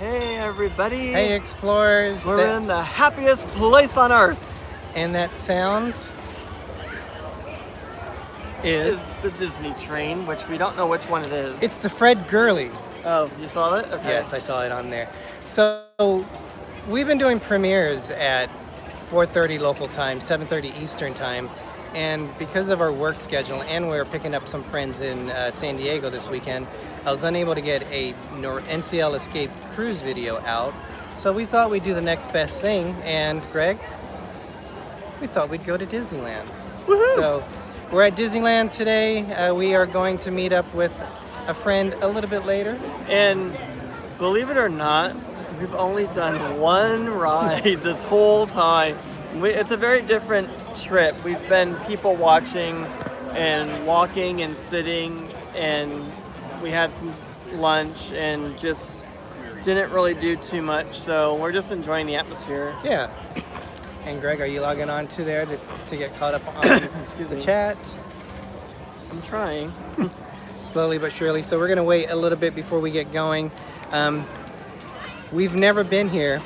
Hey everybody! Hey explorers! We're in the happiest place on earth! And that sound is the Disney train, which we don't know which one it is. It's the Fred Gurley. Oh, you saw it? Okay. Yes, I saw it on there. So we've been doing premieres at 4:30 local time, 7:30 Eastern time. And because of our work schedule, and we were picking up some friends in San Diego this weekend, I was unable to get a NCL Escape cruise video out. So we thought we'd do the next best thing. And Greg, we thought we'd go to Disneyland. Woohoo! So we're at Disneyland today. We are going to meet up with a friend a little bit later. And believe it or not, we've only done one ride this whole time. It's a very different trip. We've been people watching and walking and sitting, and we had some lunch and just didn't really do too much. So we're just enjoying the atmosphere. Yeah. And Greg, are you logging on to there to get caught up on the chat? I'm trying. Slowly but surely. So we're going to wait a little bit before we get going. We've never been here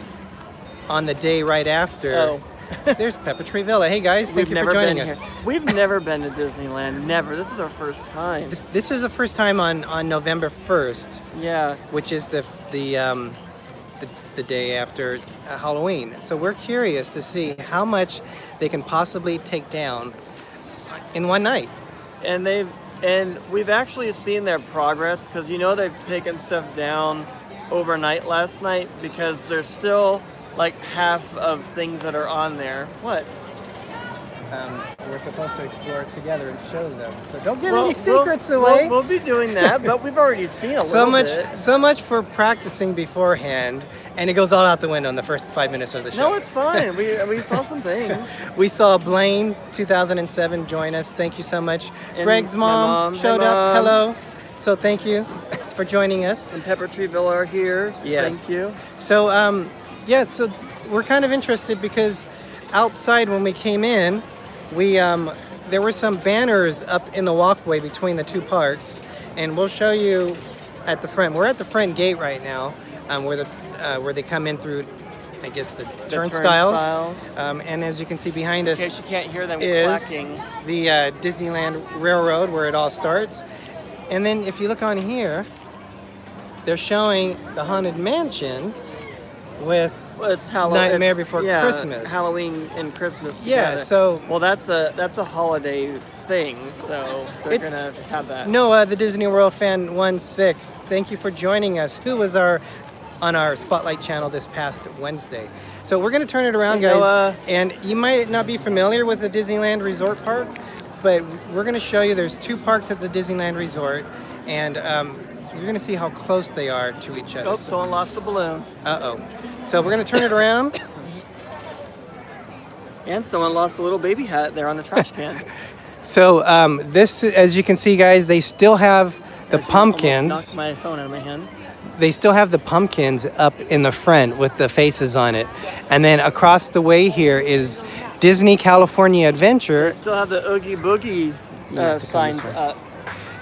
on the day right after. Oh. There's Pepper Tree Villa. Hey guys, thank you for joining us. We've never been to Disneyland. Never. This is our first time. This is the first time on November 1st. Yeah. Which is the day after Halloween. So we're curious to see how much they can possibly take down in one night. And we've actually seen their progress, because they've taken stuff down overnight last night, because there's still like half of things that are on there. What? We're supposed to explore it together and show them. So don't give any secrets away. We'll be doing that, but we've already seen a little bit. So much for practicing beforehand, and it goes all out the window in the first 5 minutes of the show. No, it's fine. We saw some things. We saw Blaine, 2007, join us. Thank you so much. And Greg's mom showed up. Hello. So thank you for joining us. And Pepper Tree Villa are here. So yes. Thank you. So so we're kind of interested because outside when we came in, there were some banners up in the walkway between the two parks, and we'll show you at the front. We're at the front gate right now, where they come in through, I guess, the turnstiles. And as you can see behind us, in case you can't hear them is clacking, the Disneyland Railroad, where it all starts. And then if you look on here, they're showing the Haunted Mansion with Nightmare Before Christmas. Halloween and Christmas together. Yeah, so that's a holiday thing, so they're gonna have that. No, the Disney World Fan 16, thank you for joining us. Who was on our Spotlight channel this past Wednesday. So we're gonna turn it around, guys. And you might not be familiar with the Disneyland Resort Park, but we're gonna show you there's two parks at the Disneyland Resort, and you're going to see how close they are to each other. Oh, someone lost a balloon. Uh-oh. So we're going to turn it around. And someone lost a little baby hat there on the trash can. So this, as you can see, guys, they still have the pumpkins. Knocked my phone out of my hand. They still have the pumpkins up in the front with the faces on it. And then across the way here is Disney California Adventure. They still have the Oogie Boogie signs up.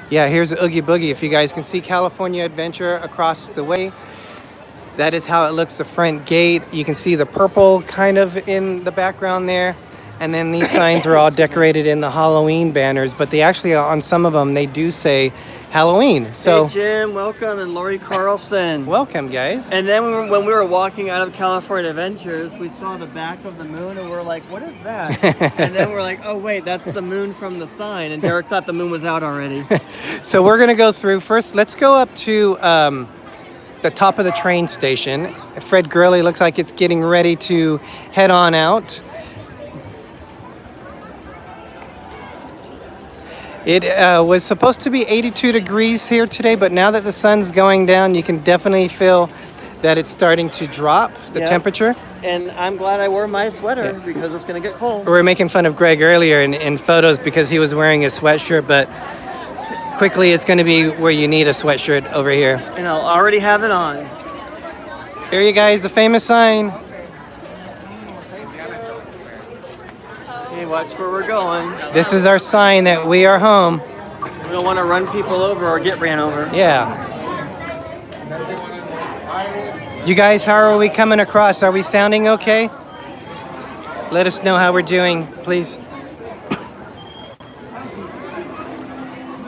Yeah, here's Oogie Boogie. If you guys can see California Adventure across the way, that is how it looks, the front gate. You can see the purple kind of in the background there. And then these signs are all decorated in the Halloween banners, but they actually, on some of them, they do say Halloween. So, hey Jim, welcome, and Lori Carlson. Welcome, guys. And then when we were walking out of California Adventures, we saw the back of the moon, and we're like, what is that? And then we're like, oh wait, that's the moon from the sign. And Derek thought the moon was out already. So we're gonna go through first. Let's go up to the top of the train station. Fred Gurley looks like it's getting ready to head on out. It was supposed to be 82 degrees here today, but now that the sun's going down, you can definitely feel that it's starting to drop, the temperature. And I'm glad I wore my sweater because it's going to get cold. We were making fun of Greg earlier in photos because he was wearing a sweatshirt, but quickly it's going to be where you need a sweatshirt over here. And I'll already have it on. Here you guys, the famous sign. Hey, watch where we're going. This is our sign that we are home. We don't want to run people over or get ran over. Yeah. You guys, how are we coming across? Are we sounding okay? Let us know how we're doing, please.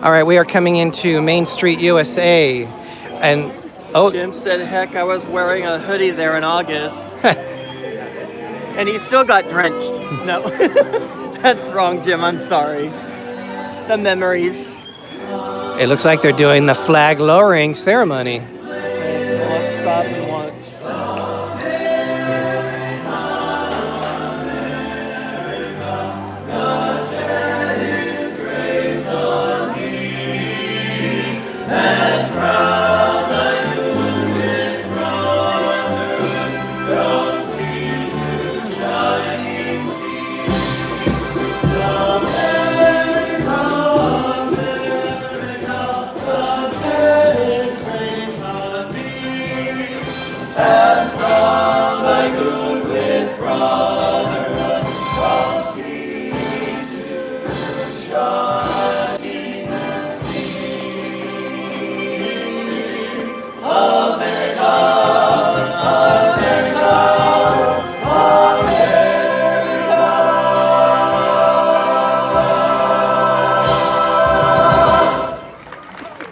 All right, we are coming into Main Street, USA. And, oh. Jim said, heck, I was wearing a hoodie there in August. And he still got drenched. No, that's wrong, Jim. I'm sorry. The memories. It looks like they're doing the flag lowering ceremony. Okay, well, let's stop and watch.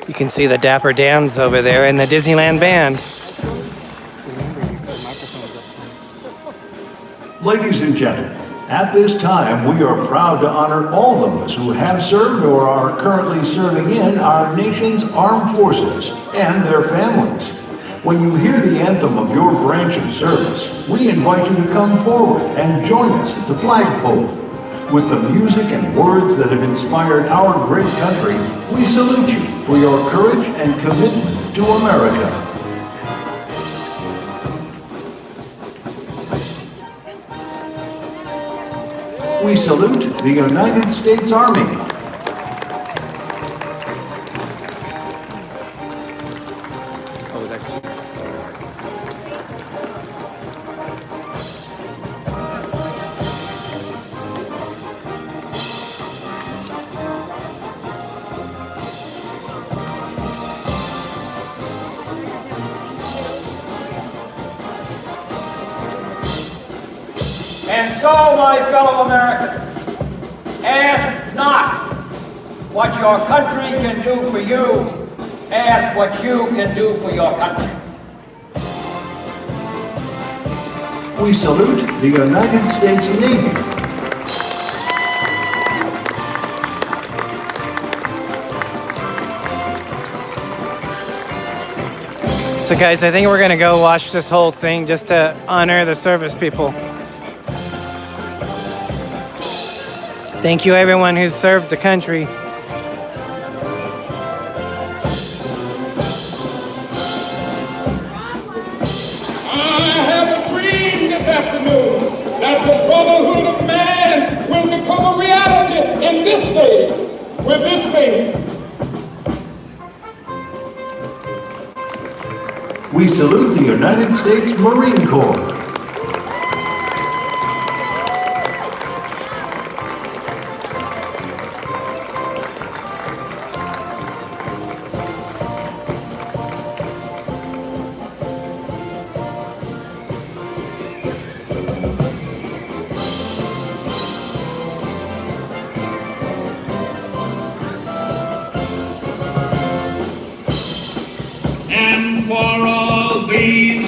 You can see the Dapper Dans over there and the Disneyland band. Ladies and gentlemen, at this time, we are proud to honor all those who have served or are currently serving in our nation's armed forces and their families. When you hear the anthem of your branch of service, we invite you to come forward and join us at the flagpole. With the music and words that have inspired our great country, we salute you for your courage and commitment to America. We salute the United States Army. And so, my fellow Americans, ask not what your country can do for you, ask what you can do for your country. We salute the United States Navy. So guys, I think we're gonna go watch this whole thing just to honor the service people. Thank you everyone who's served the country. I have a dream this afternoon that the brotherhood of man will become a reality in this day, with this faith. We salute the United States Marine Corps. And for all these,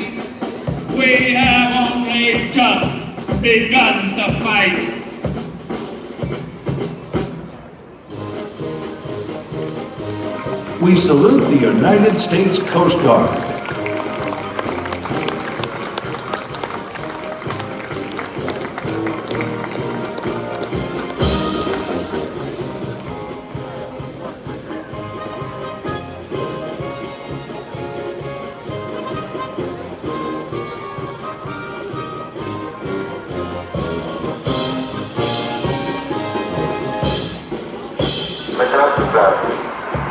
we have only just begun to fight. We salute the United States Coast Guard.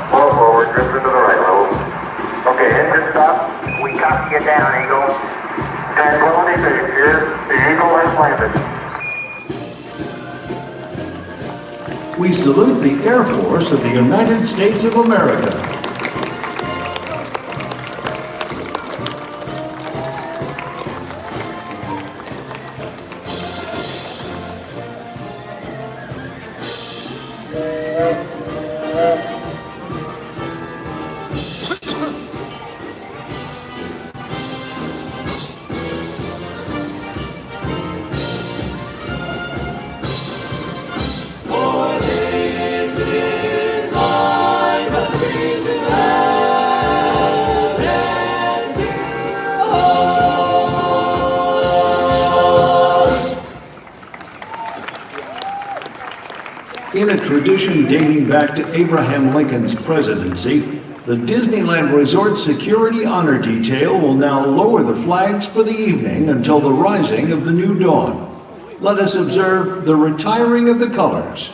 Pull forward, drift into the right roll. Okay, engine stop. We copy you down, Eagle. Tranquility Base here. The Eagle has landed. We salute the Air Force of the United States of America. In a tradition dating back to Abraham Lincoln's presidency, the Disneyland Resort Security Honor Detail will now lower the flags for the evening until the rising of the new dawn. Let us observe the retiring of the colors.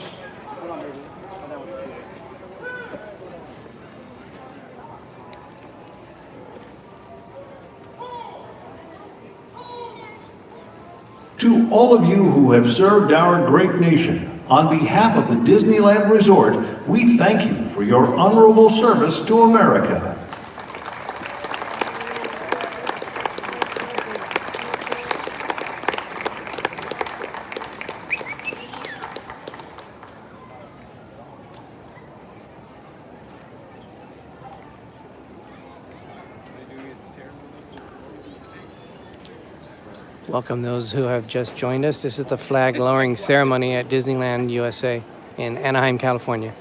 To all of you who have served our great nation, on behalf of the Disneyland Resort, we thank you for your honorable service to America. Welcome those who have just joined us. This is the flag lowering ceremony at Disneyland USA in Anaheim, California.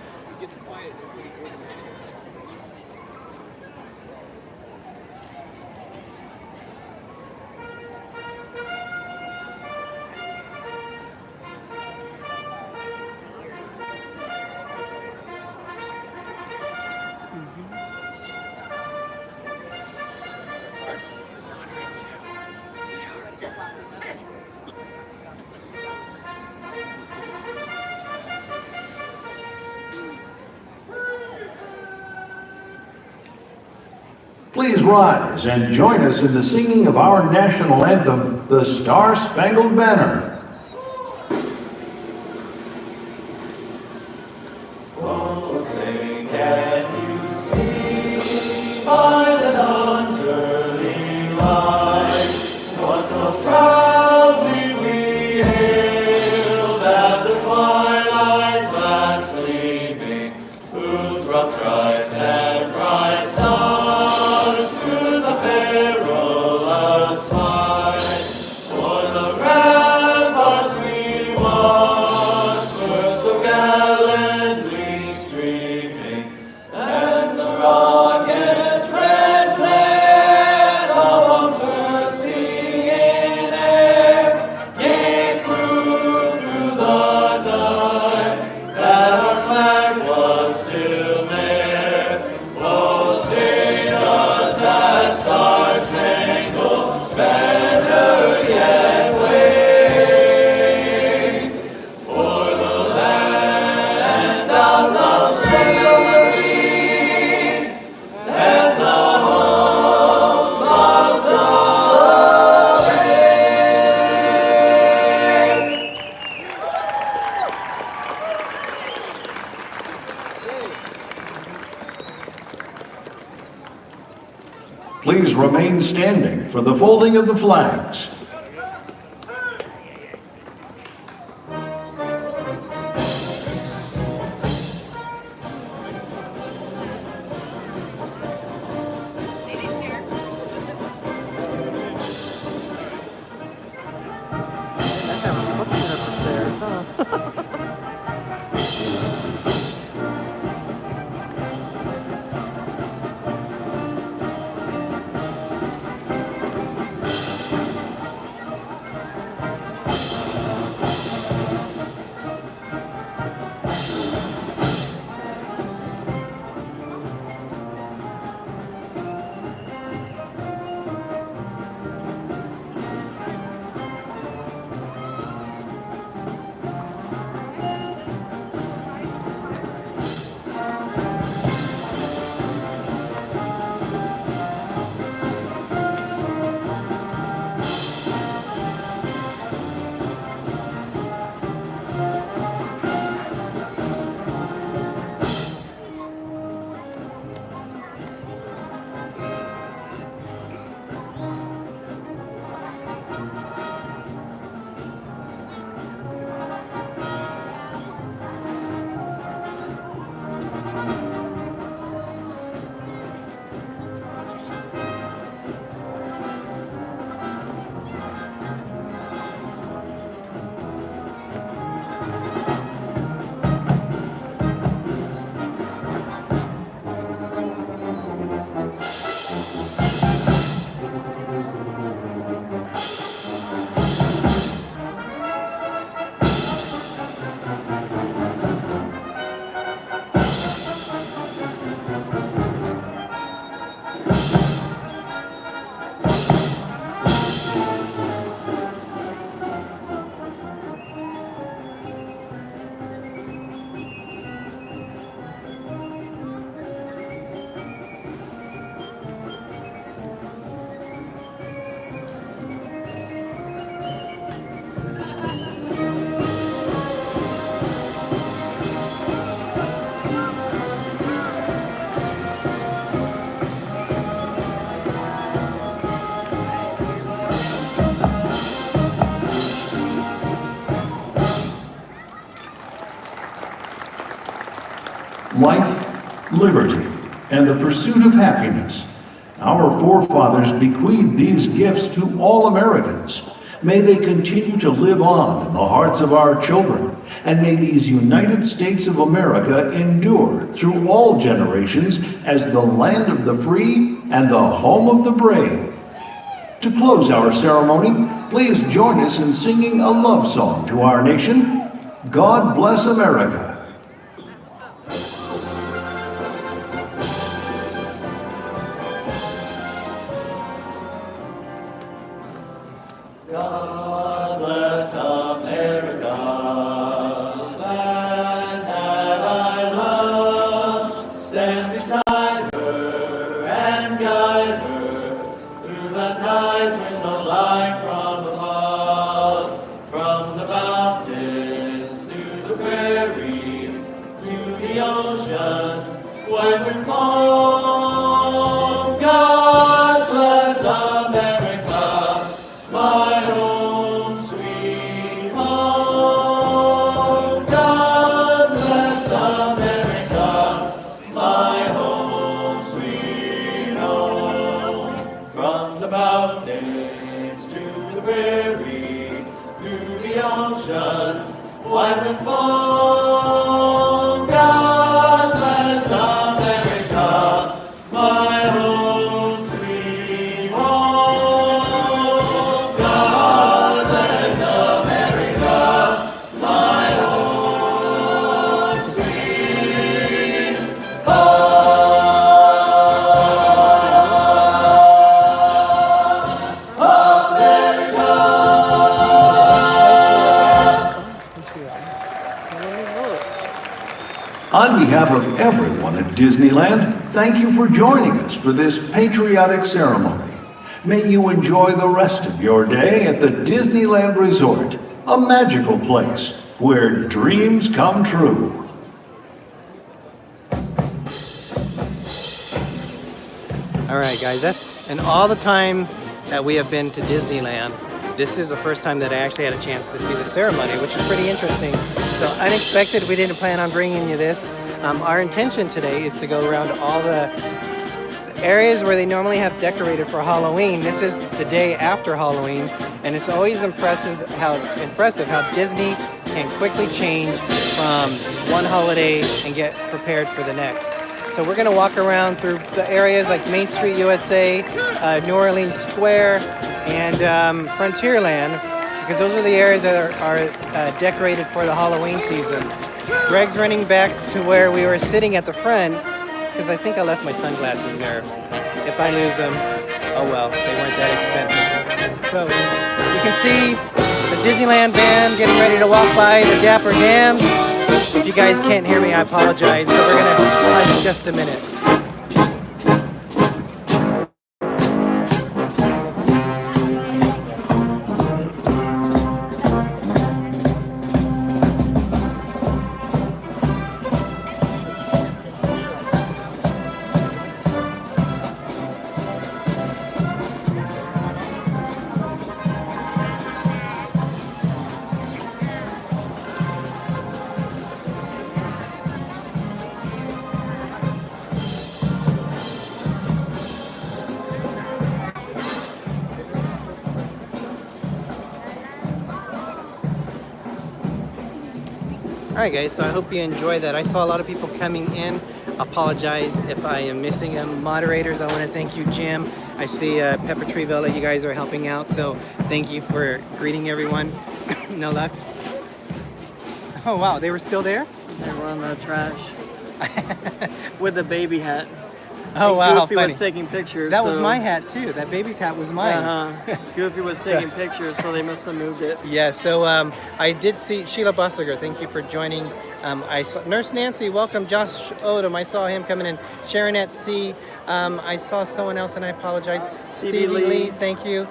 Please rise and join us in the singing of our national anthem, the Star-Spangled Banner. Please remain standing for the folding of the flags. That guy was looking at the stairs, huh? life, liberty, and the pursuit of happiness. Our forefathers bequeathed these gifts to all Americans. May they continue to live on in the hearts of our children, and may these United States of America endure through all generations as the land of the free and the home of the brave. To close our ceremony, please join us in singing a love song to our nation. God bless America. God bless America, land that I love. Stand beside her and guide her through the night with a light from above. From the mountains to the prairies, to the oceans, where we fall. God bless America, my home, sweet home. God bless America, my home, sweet home. From the mountains to the prairies, to the oceans, wide and fall. God bless America, my home, sweet home. God bless America, my home, sweet On behalf of everyone at Disneyland, thank you for joining us for this patriotic ceremony. May you enjoy the rest of your day at the Disneyland Resort, a magical place where dreams come true. All right, guys, that's and all the time that we have been to Disneyland. This is the first time that I actually had a chance to see the ceremony, which is pretty interesting. So unexpected, we didn't plan on bringing you this. Our intention today is to go around to all the areas where they normally have decorated for Halloween. This is the day after Halloween, and it's always impressive how Disney can quickly change from one holiday and get prepared for the next. So we're gonna walk around through the areas like Main Street USA, New Orleans Square, and Frontierland, because those are the areas that are decorated for the Halloween season. Greg's running back to where we were sitting at the front, because I think I left my sunglasses there. If I lose them, oh well, they weren't that expensive. So you can see the Disneyland band getting ready to walk by the Dapper Dans. If you guys can't hear me, I apologize. So we're gonna pause in just a minute. Alright guys, so I hope you enjoy that. I saw a lot of people coming in. Apologize if I am missing them. Moderators, I want to thank you, Jim. I see Pepper Tree Villa, you guys are helping out, so thank you for greeting everyone. No luck? Oh wow, they were still there? They were on the trash with a baby hat. Oh wow, Goofy funny. was taking pictures. That was so- my hat too. That baby's hat was mine. Goofy was taking pictures, so they must have moved it. Yeah, so I did see Sheila Bossiger. Thank you for joining. I saw Nurse Nancy, welcome. Josh Odom, I saw him coming in. Sharonette C. I saw someone else, and I apologize. Stevie Lee, thank you.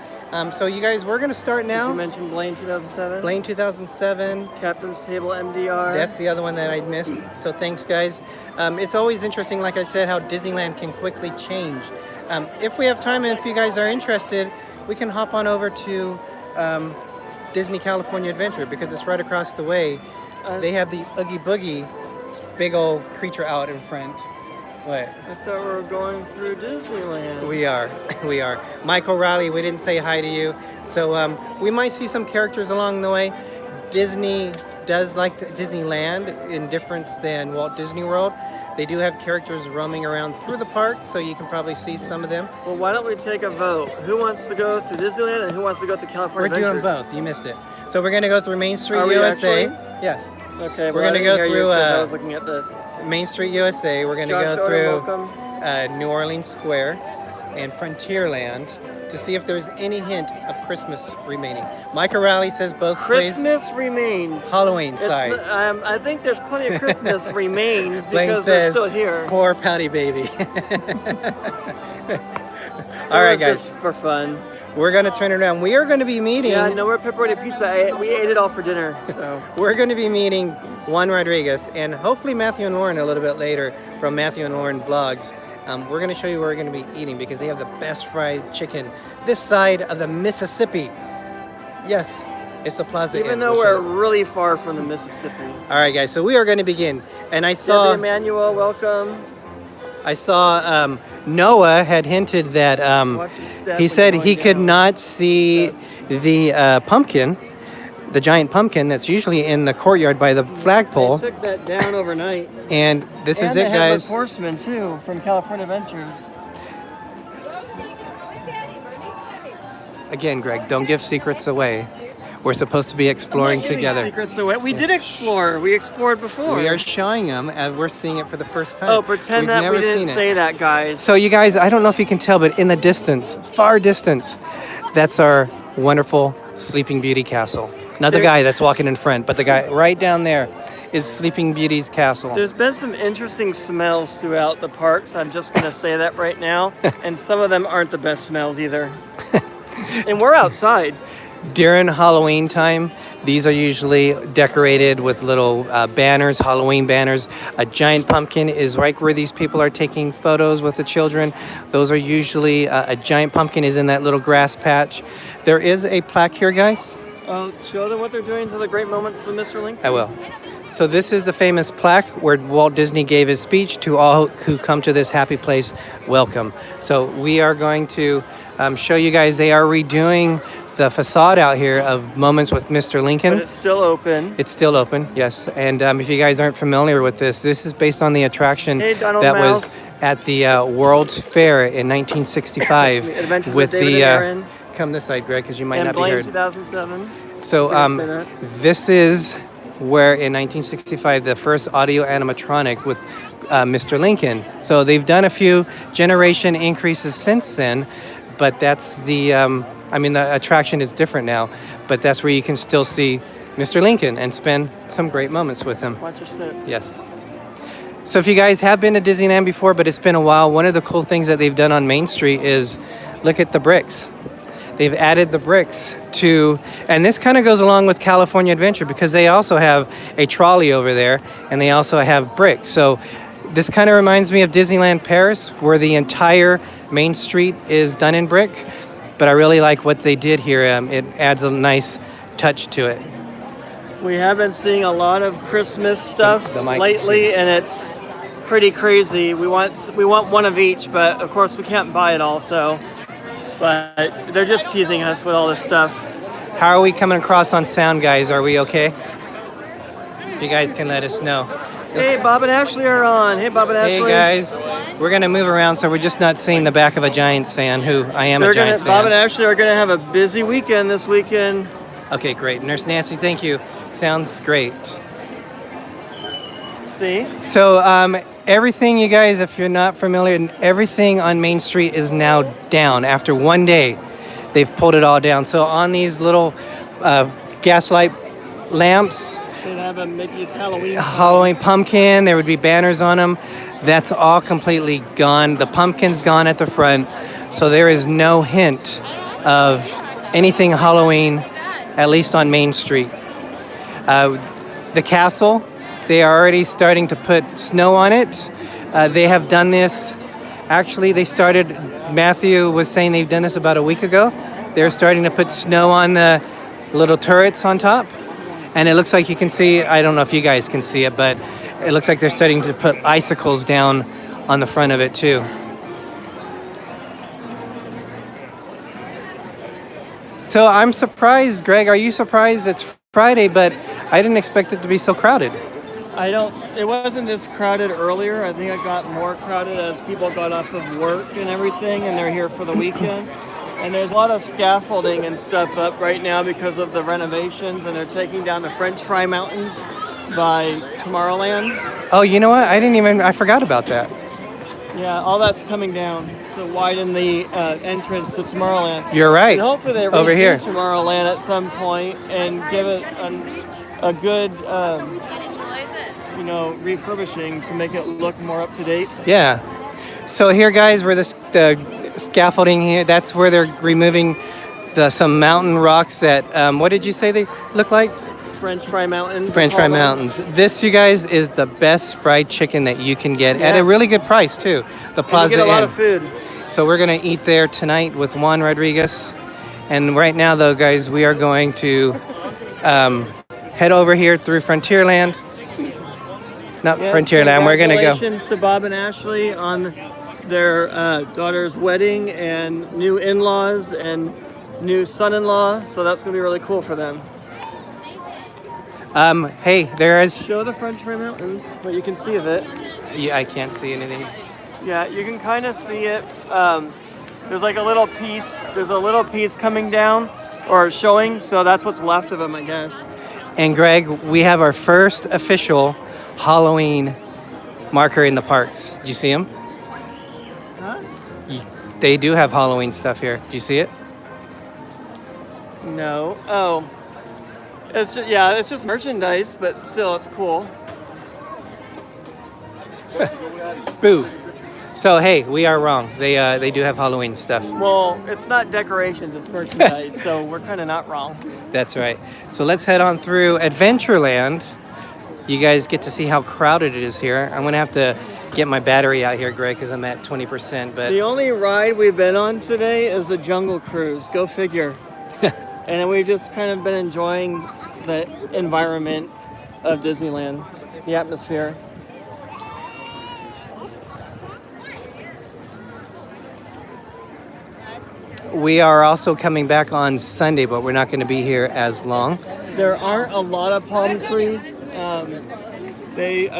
So you guys, we're gonna start now. Did you mention Blaine 2007? Blaine 2007. Captain's Table MDR. That's the other one that I missed. So thanks, guys. It's always interesting, like I said, how Disneyland can quickly change. If we have time and if you guys are interested, we can hop on over to Disney California Adventure because it's right across the way. They have the Oogie Boogie this big old creature out in front. What? I thought we were going through Disneyland. We are. We are. Michael Riley, we didn't say hi to you. So we might see some characters along the way. Disney does like Disneyland in difference than Walt Disney World. They do have characters roaming around through the park, so you can probably see some of them. Well, why don't we take a vote? Who wants to go through Disneyland and who wants to go through California We're doing Adventures? both. You missed it. So we're going to go through Main Street Are we USA. actually? Yes. Okay, We're well, gonna I go didn't hear you through, 'cause I was looking at this. Main Street USA. We're going to Josh go Odom, through welcome. New Orleans Square and Frontierland to see if there's any hint of Christmas remaining. Michael Riley says both plays. Christmas remains. Halloween, It's sorry. I think there's plenty of Christmas remains Blaine because they're says, still here. Poor Pouty Baby. All It right, was guys. just for fun. We're going to turn it around. We are going to be meeting. Yeah, no more pepperoni pizza. We ate it all for dinner. So We're going to be meeting Juan Rodriguez and hopefully Matthew and Lauren a little bit later from Matthew and Lauren Vlogs. We're going to show you where we're going to be eating because they have the best fried chicken this side of the Mississippi. Yes, it's the Plaza Inn. even though We'll we're show you. really far from the Mississippi. All right, guys. So we are going to begin. And I Debbie saw Emmanuel, welcome. Noah had hinted that Watch your step he when said you're he going could down. not see the pumpkin, the giant pumpkin that's usually in the courtyard by the flagpole. They took that down overnight. And this and is the it, Headless guys. Horseman too, from California Adventures. Again, Greg, don't give secrets away. We're supposed to be exploring I'm not giving together. Secrets away. We did explore. We explored before. We are showing them as we're seeing it for the first time. Oh, pretend We've that never we didn't seen it. say that, guys. So you guys, I don't know if you can tell, but in the distance, far distance, that's our wonderful Sleeping Beauty castle. Not the There- guy that's walking in front, but the guy right down there is Sleeping Beauty's castle. There's been some interesting smells throughout the parks. I'm just going to say that right now. And some of them aren't the best smells either. And we're outside. During Halloween time, these are usually decorated with little banners, Halloween banners. A giant pumpkin is right where these people are taking photos with the children. Those are usually, a giant pumpkin is in that little grass patch. There is a plaque here, guys. Show them what they're doing to the great moments with Mr. Lincoln. I will. So this is the famous plaque where Walt Disney gave his speech to all who come to this happy place, welcome. So we are going to show you guys, they are redoing the facade out here of Moments with Mr. Lincoln. But it's still open. It's still open, yes. And if you guys aren't familiar with this is based on the attraction Hey, Donald that Mouse. was at the World's Fair in 1965 Adventures with of David the. and Aaron. Come this side, Greg, because you might And not be Blaine heard. 2007. So Did I say that? this is where in 1965 the first audio animatronic with Mr. Lincoln. So they've done a few generation increases since then, but that's the the attraction is different now, but that's where you can still see Mr. Lincoln and spend some great moments with him. Watch your step. Yes. So if you guys have been to Disneyland before, but it's been a while, one of the cool things that they've done on Main Street is look at the bricks. They've added the bricks to, and this kind of goes along with California Adventure because they also have a trolley over there and they also have bricks. So this kind of reminds me of Disneyland Paris where the entire Main Street is done in brick. But I really like what they did here. It adds a nice touch to it. We have been seeing a lot of Christmas stuff The mics. lately, and it's pretty crazy. We want one of each, but of course we can't buy it all. So, but they're just teasing us with all this stuff. How are we coming across on sound, guys? Are we okay? If you guys can let us know. Hey, Bob and Ashley are on. Hey, Bob and Hey Ashley. guys, we're gonna move around so we're just not seeing the back of a Giants fan, who I am a Giants Bob and fan. Ashley are gonna have a busy weekend this weekend. Okay, great. Nurse Nancy, thank you. Sounds great. See? So everything, you guys, if you're not familiar, everything on Main Street is now down. After one day, they've pulled it all down. So on these little gaslight lamps, They'd have a Mickey's Halloween. Halloween pumpkin, there would be banners on them. That's all completely gone. The pumpkin's gone at the front, so there is no hint of anything Halloween, at least on Main Street. The castle, they are already starting to put snow on it. They have done this, actually they started, Matthew was saying they've done this about a week ago. They're starting to put snow on the little turrets on top. And it looks like you can see, I don't know if you guys can see it, but It looks like they're starting to put icicles down on the front of it too. So I'm surprised, Greg. Are you surprised it's Friday, but I didn't expect it to be so crowded? It wasn't this crowded earlier. I think it got more crowded as people got off of work and everything, and they're here for the weekend. And there's a lot of scaffolding and stuff up right now because of the renovations, and they're taking down the French Fry Mountains by Tomorrowland. Oh, you know what? I forgot about that. Yeah, all that's coming down to widen the entrance to Tomorrowland. You're right. And hopefully they over here. Tomorrowland at some point and give it a good, refurbishing to make it look more up to date. Yeah. So here, guys, where the scaffolding here, that's where they're removing some mountain rocks that, what did you say they look like? French Fry Mountains. French Fry Mountains. This, you guys, is the best fried chicken that you can get at a Yes. really good price, too. The Plaza And you get a lot Inn. of food. So we're going to eat there tonight with Juan Rodriguez. And right now, though, guys, we are going to head over here through Frontierland. Not Yes, Frontierland, we're going to go. Congratulations to Bob and Ashley on their daughter's wedding and new in-laws and new son-in-law. So that's going to be really cool for them. Hey, there is... Show the French Fry Mountains, what you can see of it. Yeah, I can't see anything. Yeah, you can kind of see it. There's like a little piece. There's a little piece coming down or showing. So that's what's left of them, I guess. And Greg, we have our first official Halloween marker in the parks. Do you see them? Huh? They do have Halloween stuff here. Do you see it? No. Oh. It's just merchandise, but still, it's cool. Boo. So hey, we are wrong. They do have Halloween stuff. Well, it's not decorations, it's merchandise, so we're kind of not wrong. That's right. So let's head on through Adventureland. You guys get to see how crowded it is here. I'm gonna have to get my battery out here, Greg, because I'm at 20%. But The only ride we've been on today is the Jungle Cruise. Go figure. And we've just kind of been enjoying the environment of Disneyland, the atmosphere. we are also coming back on Sunday, but we're not going to be here as long. There aren't a lot of palm trees. I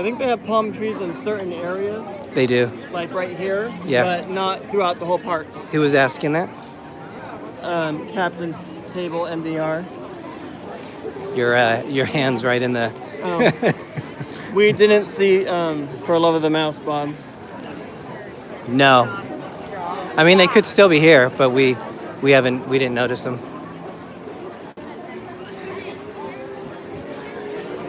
think they have palm trees in certain areas, They do. like right here, Yeah. but not throughout the whole park. Who was asking that? Captain's Table MDR. Your hands right in the... Oh. We didn't see For Love of the Mouse, Bob. No. I mean, they could still be here, but we didn't notice them.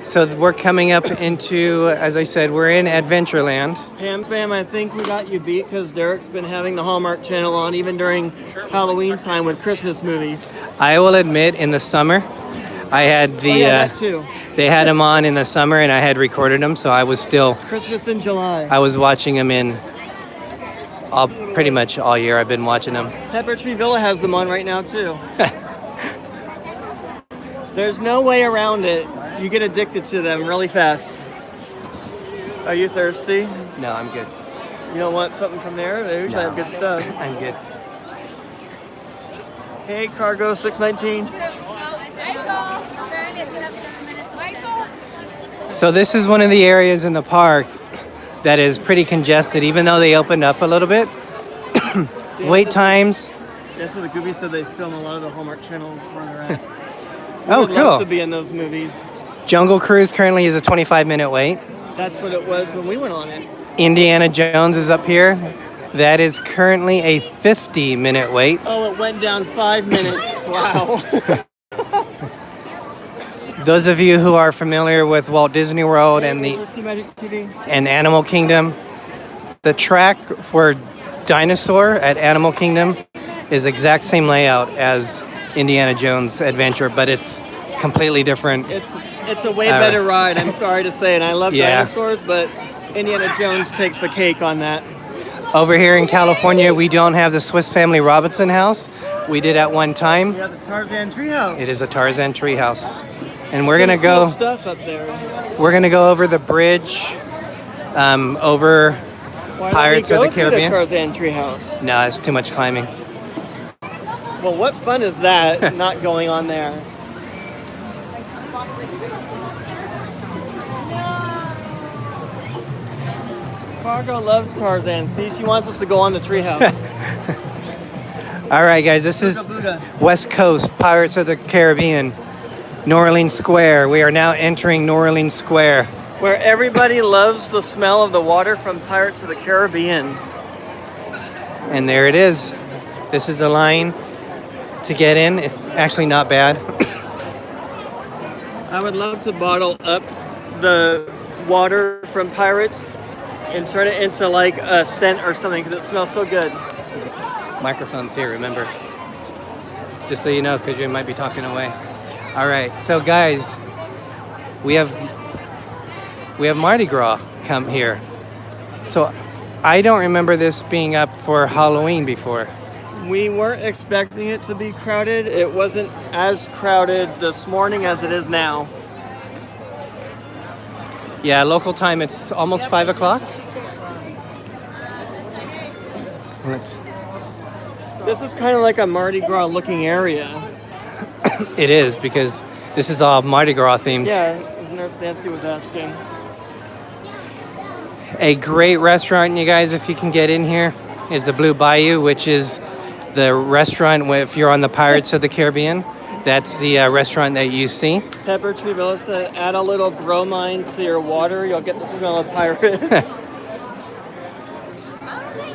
So we're coming up into, as I said, we're in Adventureland. Ham Fam, I think we got you beat because Derek's been having the Hallmark Channel on even during Halloween time with Christmas movies. I will admit, in the summer, I had that too. they had them on in the summer, and I had recorded them, so I was still, Christmas in July. I was watching them pretty much all year. I've been watching them. Pepper Tree Villa has them on right now too. There's no way around it. You get addicted to them really fast. Are you thirsty? No, I'm good. You don't want something from there? They usually have good stuff. I'm good. Hey, Cargo 619. So this is one of the areas in the park that is pretty congested, even though they opened up a little bit. Wait times. That's what the Gooby said. They film a lot of the Hallmark channels where they're at. Oh, Would love cool. to be in those movies. Jungle Cruise currently is a 25-minute wait. That's what it was when we went on it. Indiana Jones is up here. That is currently a 50-minute wait. Oh, it went down 5 minutes. Wow. Those of you who are familiar with Walt Disney World and Did you see Magic TV? and Animal Kingdom, the track for Dinosaur at Animal Kingdom is the exact same layout as Indiana Jones Adventure, but it's completely different. It's a way better ride. I'm sorry to say, and I love dinosaurs, but Indiana Jones takes the cake on that. Over here in California, we don't have the Swiss Family Robinson house. We did at one time. We have the Tarzan treehouse. It is a Tarzan treehouse. And we're Some gonna cool go stuff up there. we're gonna go over the bridge over Why Pirates don't of we the go through Caribbean. the Tarzan treehouse? No, it's too much climbing. Well, what fun is that not going on there? Fargo loves Tarzan. See, she wants us to go on the treehouse. All right, guys, this is West Coast Pirates of the Caribbean, New Orleans Square. We are now entering New Orleans Square. Where everybody loves the smell of the water from Pirates of the Caribbean. And there it is. This is the line to get in. It's actually not bad. I would love to bottle up the water from Pirates and turn it into like a scent or something because it smells so good. Microphone's here, remember. Just so you know, because you might be talking away. All right, so guys, we have Mardi Gras come here. So I don't remember this being up for Halloween before. We weren't expecting it to be crowded. It wasn't as crowded this morning as it is now. Yeah, local time, it's almost 5 o'clock. This is kind of like a Mardi Gras looking area. It is, because this is all Mardi Gras themed. Yeah, as Nurse Nancy was asking. A great restaurant, you guys, if you can get in here, is the Blue Bayou, which is the restaurant if you're on the Pirates of the Caribbean. That's the restaurant that you see. Pepper Tree Villa said, add a little bromine to your water, you'll get the smell of pirates.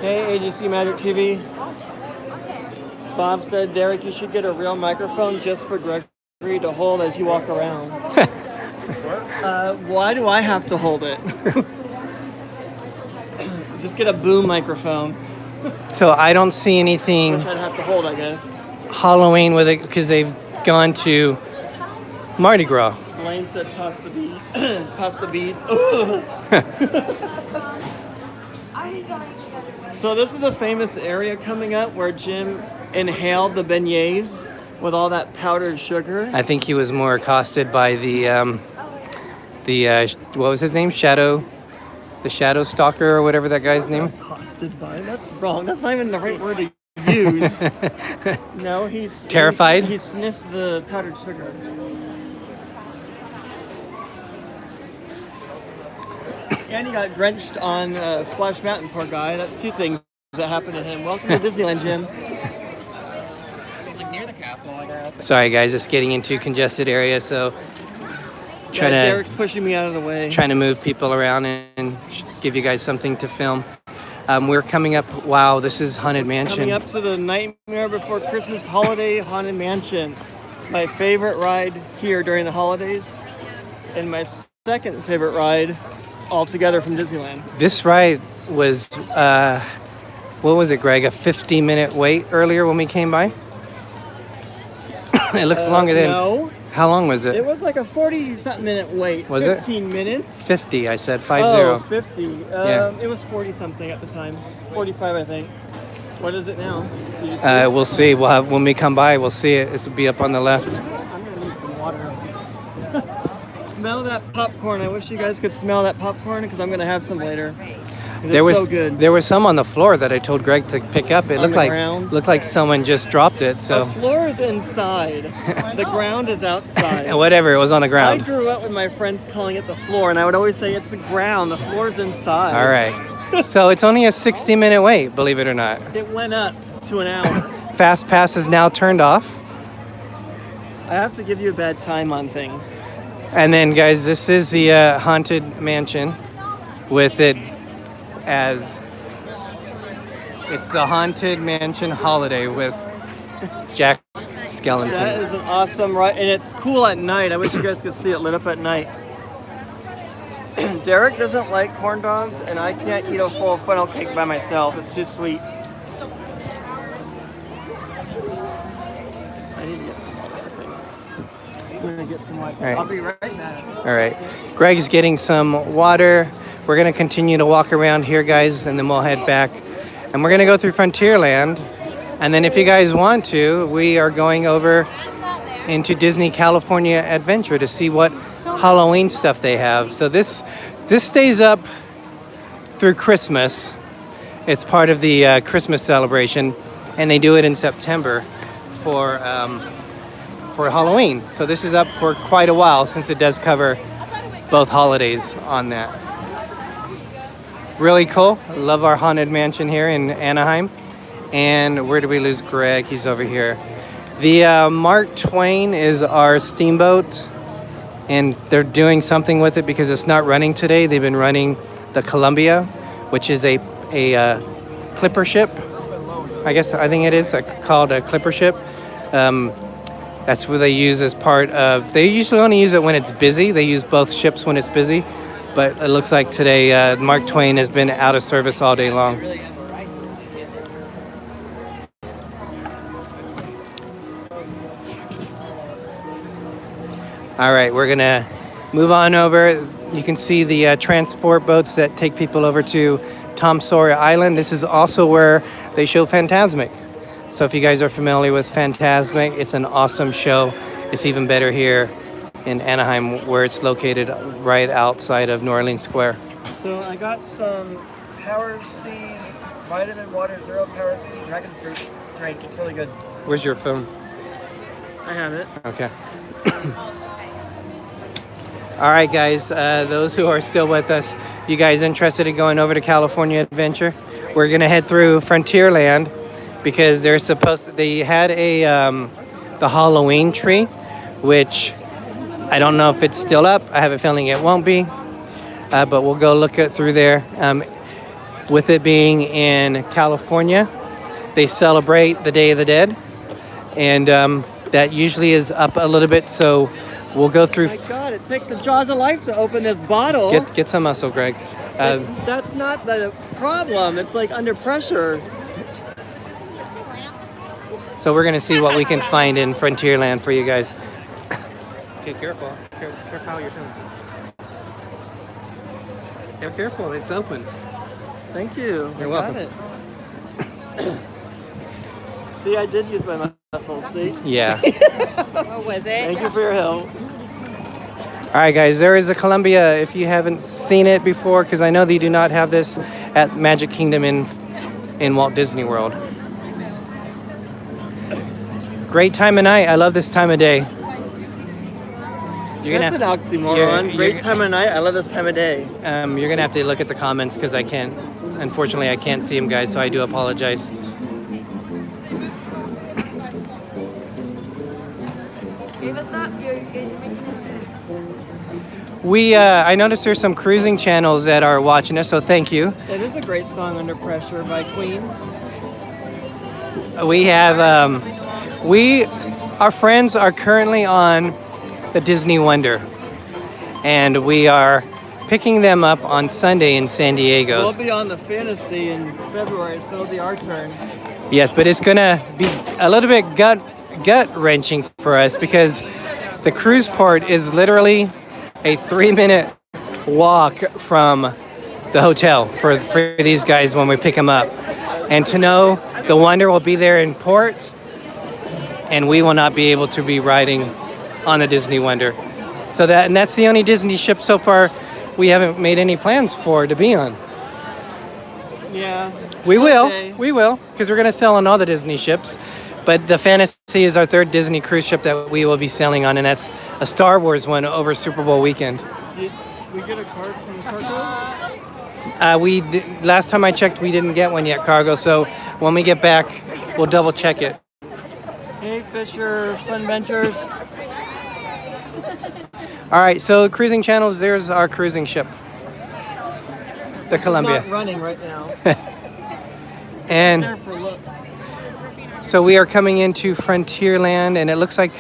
Hey, AGC Magic TV. Bob said, Derek, you should get a real microphone just for Gregory to hold as you walk around. Why do I have to hold it? Just get a boom microphone. So I don't see anything Which I'd have to hold, I guess. Halloween with it because they've gone to Mardi Gras. Elaine said, toss the bead. Toss the beads. So this is a famous area coming up where Jim inhaled the beignets with all that powdered sugar. I think he was more accosted by the what was his name? The Shadow Stalker or whatever that guy's name. Accosted by? That's wrong. That's not even the right word to use. No, he's terrified. He sniffed the powdered sugar. And he got drenched on Splash Mountain, poor guy. That's two things that happened to him. Welcome to Disneyland, Jim. Near the castle, I guess. Sorry, guys, it's getting into congested area, so Derek's pushing me out of the way. trying to move people around and give you guys something to film. We're coming up. Wow, this is Haunted Mansion. Coming up to the Nightmare Before Christmas Holiday Haunted Mansion. My favorite ride here during the holidays. And my second favorite ride altogether from Disneyland. This ride was, what was it, Greg? A 50-minute wait earlier when we came by? It looks longer than... No. How long was it? It was like a 40-something minute wait. Was it? 15 minutes. 50, I said, 50. Oh, 50. Yeah. It was 40-something at the time. 45, I think. What is it now? Did you see? We'll see. When we come by, we'll see it. It'll be up on the left. I'm going to need some water. Smell that popcorn. I wish you guys could smell that popcorn because I'm going to have some later. It's so good. There was some on the floor that I told Greg to pick up. It On looked the like ground? looked like someone just dropped it. So The floor is inside. The ground is outside. whatever, it was on the I ground. grew up with my friends calling it the floor, and I would always say it's the ground. The floor's inside. All right. So it's only a 60-minute wait, believe it or not. It went up to an hour. Fast Pass is now turned off. I have to give you a bad time on things. And then, guys, this is the Haunted Mansion with it as... It's the Haunted Mansion Holiday with Jack Skellington. That is an awesome ride, and it's cool at night. I wish you guys could see it lit up at night. Derek doesn't like corn dogs, and I can't eat a full funnel cake by myself. It's too sweet. I need to get some water, I think. I'm gonna get some water. All right. I'll be right back. All right. Greg's getting some water. We're going to continue to walk around here, guys, and then we'll head back. And we're going to go through Frontierland. And then if you guys want to, we are going over into Disney California Adventure to see what Halloween stuff they have. So this stays up through Christmas. It's part of the Christmas celebration, and they do it in September for Halloween. So this is up for quite a while since it does cover both holidays on that. Really cool. I love our haunted mansion here in Anaheim. And where did we lose Greg? He's over here. The Mark Twain is our steamboat, and they're doing something with it because it's not running today. They've been running the Columbia, which is a clipper ship. I think it is called a clipper ship. That's what they use as part of. They usually only use it when it's busy. They use both ships when it's busy, but it looks like today Mark Twain has been out of service all day long. All right, we're gonna move on over. You can see the transport boats that take people over to Tom Sawyer Island. This is also where they show Fantasmic. So if you guys are familiar with Fantasmic, it's an awesome show. It's even better here in Anaheim, where it's located right outside of New Orleans Square. So I got some Power Seed Vitamin Water Zero Power Seed Dragon Fruit drink. It's really good. Where's your phone? I have it. Okay. All right, guys, those who are still with us, you guys interested in going over to California Adventure? We're gonna head through Frontierland because they had the Halloween tree, which I don't know if it's still up. I have a feeling it won't be, but we'll go look through there. With it being in California, they celebrate the Day of the Dead, and that usually is up a little bit, so we'll go through. Oh my God, it takes the jaws of life to open this bottle. Get some muscle, Greg. That's not the problem. It's like under pressure. So we're gonna see what we can find in Frontierland for you guys. Okay, careful. Careful how you're filming. Yeah, careful. It's open. Thank you. You're I got welcome. it. See, I did use my muscles. See? Yeah. What was it? Thank you for your help. All right, guys. There is a Columbia. If you haven't seen it before, because I know they do not have this at Magic Kingdom in Walt Disney World. Great time of night. I love this time of day. That's an oxymoron. Great time of night. I love this time of day. You're gonna have to look at the comments because I can't. Unfortunately, I can't see them, guys. So I do apologize. Give us that. You're making it. I noticed there's some cruising channels that are watching us, so thank you. It is a great song, Under Pressure by Queen. We have, our friends are currently on the Disney Wonder, and we are picking them up on Sunday in San Diego. We'll be on the Fantasy in February, so it'll be our turn. Yes, but it's gonna be a little bit gut wrenching for us because the cruise port is literally a 3-minute walk from the hotel for these guys when we pick them up. And to know the Wonder will be there in port and we will not be able to be riding on the Disney Wonder. And that's the only Disney ship so far we haven't made any plans for to be on. Yeah. We will, because we're going to sail on all the Disney ships. But the Fantasy is our third Disney cruise ship that we will be sailing on, and that's a Star Wars one over Super Bowl weekend. Did we get a card from Cargo? Last time I checked, we didn't get one yet, Cargo. So when we get back, we'll double check it. Hey, Fisher Fun Ventures. All right, so cruising channels, there's our cruising ship, the Columbia. It's not running right now. And It's there for looks. so we are coming into Frontierland, and it looks like,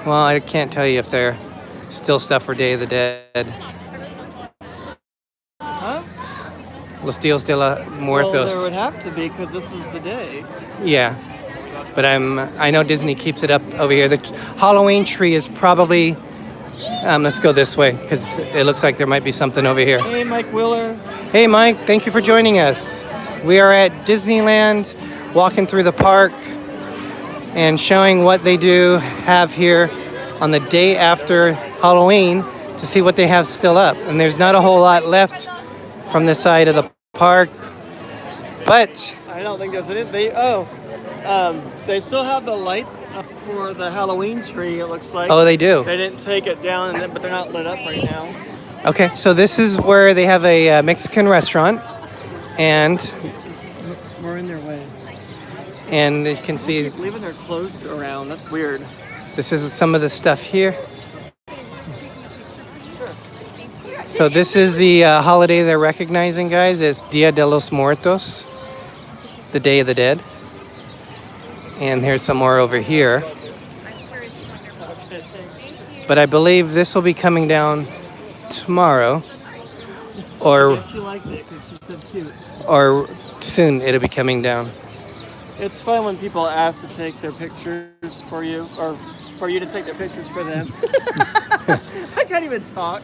well, I can't tell you if they're still stuff for Day of the Dead. Huh? Los Dios de los Muertos. Well, there would have to be because this is the day. Yeah, but I know Disney keeps it up over here. The Halloween tree is probably, let's go this way because it looks like there might be something over here. Hey, Mike Wheeler. Hey Mike, thank you for joining us. We are at Disneyland, walking through the park and showing what they do have here on the day after Halloween to see what they have still up. And there's not a whole lot left from this side of the park. But I don't think there's any. They still have the lights up for the Halloween tree. It looks like. oh, they do. They didn't take it down, but they're not lit up right now. Okay, so this is where they have a Mexican restaurant, and We're in their way. you can see Leaving their clothes around. That's weird. this is some of the stuff here. So this is the holiday they're recognizing, guys, as Dia de los Muertos, the Day of the Dead. And here's some more over here. But I believe this will be coming down tomorrow, or She liked it because she's so cute. or soon it'll be coming down. It's fun when people ask to take their pictures for you, or for you to take their pictures for them. I can't even talk.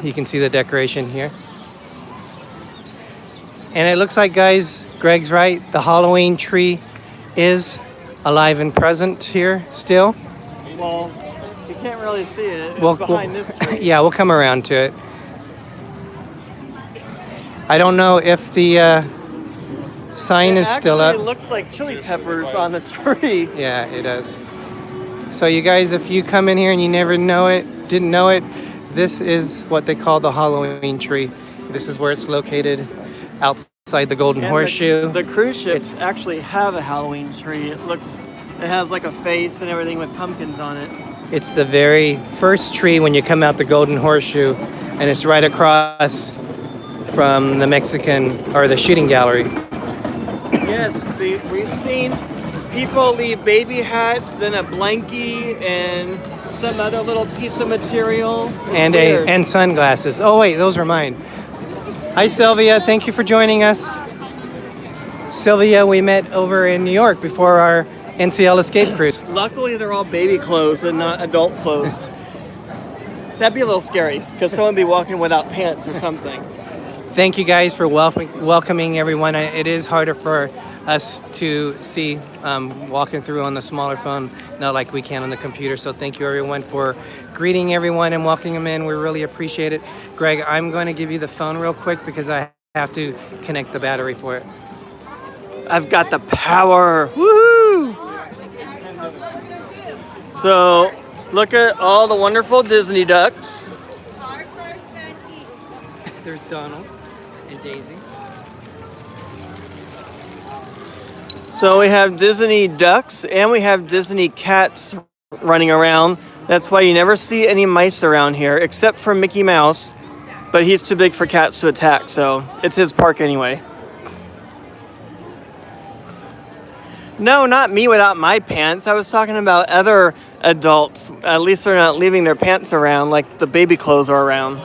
You can see the decoration here. And it looks like, guys, Greg's right. The Halloween tree is alive and present here still. Well, you can't really see it. It's Well, behind this tree. yeah, we'll come around to it. I don't know if the sign is still up. It looks like chili peppers on the tree. Yeah, it does. So you guys, if you come in here and you never didn't know it, this is what they call the Halloween tree. This is where it's located, outside the Golden And Horseshoe. The cruise ships actually have a Halloween tree. It has like a face and everything with pumpkins on it. It's the very first tree when you come out the Golden Horseshoe, and it's right across from the Mexican, or the shooting gallery. Yes, we've seen people leave baby hats, then a blankie, and some other little piece of material. It's weird. And sunglasses. Oh wait, those are mine. Hi Sylvia, thank you for joining us. Sylvia, we met over in New York before our NCL Escape Cruise. Luckily, they're all baby clothes and not adult clothes. That'd be a little scary because someone would be walking without pants or something. Thank you guys for welcoming everyone. It is harder for us to see walking through on the smaller phone, not like we can on the computer. So thank you everyone for greeting everyone and welcoming them in. We really appreciate it. Greg, I'm going to give you the phone real quick because I have to connect the battery for it. I've got the power. Woohoo! So, look at all the wonderful Disney ducks. There's Donald and Daisy. So we have Disney ducks and we have Disney cats running around. That's why you never see any mice around here, except for Mickey Mouse. But he's too big for cats to attack, so it's his park anyway. No, not me without my pants. I was talking about other adults. At least they're not leaving their pants around like the baby clothes are around.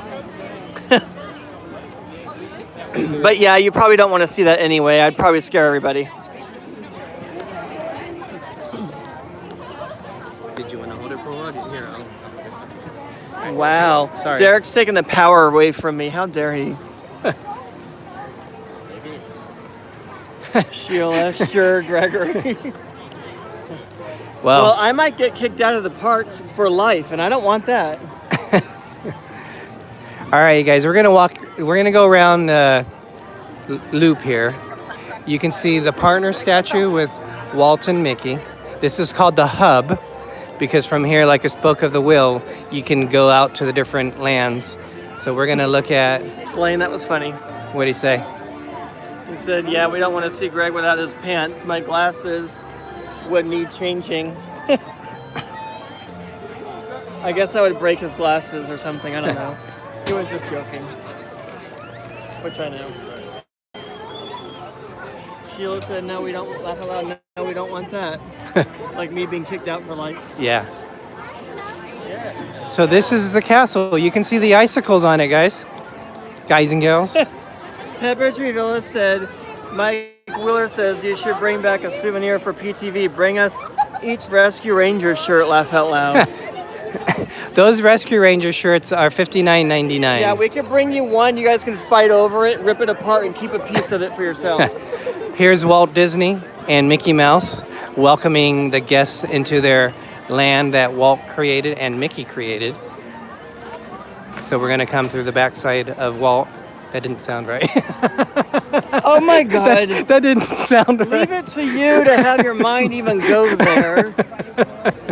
But yeah, you probably don't want to see that anyway. I'd probably scare everybody. Did you want to hold it for a while? Here, Wow. Sorry. Derek's taking the power away from me. How dare he? Sheila, sure, Gregory. Well, I might get kicked out of the park for life, and I don't want that. All right, you guys, we're gonna go around the loop here. You can see the partner statue with Walt and Mickey. This is called the hub because from here, like a spoke of the wheel, you can go out to the different lands. So we're gonna look at, Blaine, that was funny. what do you say? He said, yeah, we don't want to see Greg without his pants. My glasses would need changing. I guess I would break his glasses or something. I don't know. He was just joking. Which I know. Sheila said, no, we don't laugh aloud. No, we don't want that. Like me being kicked out for life. Yeah. So this is the castle. You can see the icicles on it, guys and gals. Pepper Trevilla said, Mike Wheeler says you should bring back a souvenir for PTV. Bring us each Rescue Ranger shirt, laugh out loud. Those Rescue Ranger shirts are $59.99. Yeah, we could bring you one. You guys can fight over it, rip it apart, and keep a piece of it for yourselves. Here's Walt Disney and Mickey Mouse welcoming the guests into their land that Walt created and Mickey created. So we're going to come through the backside of Walt That didn't sound right. Oh my God. That didn't sound right. Leave it to you to have your mind even go there.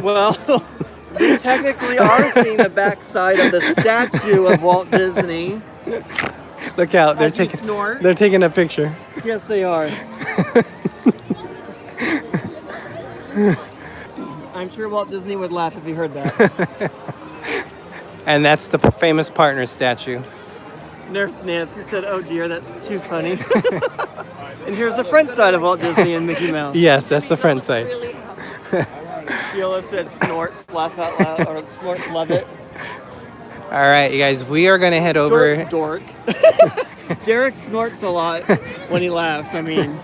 Well, we technically are seeing the backside of the statue of Walt Disney. Look out! As you snort. They're taking a picture. Yes, they are. I'm sure Walt Disney would laugh if he heard that. And that's the famous partner statue. Nurse Nancy said, "Oh dear, that's too funny." And here's the front side of Walt Disney and Mickey Mouse. Yes, that's the front side. Really helps. Sheila said, "Snorts, laugh out loud," or "Snorts, love it." All right, you guys, we are gonna head over. Dork. Derek snorts a lot when he laughs. I mean,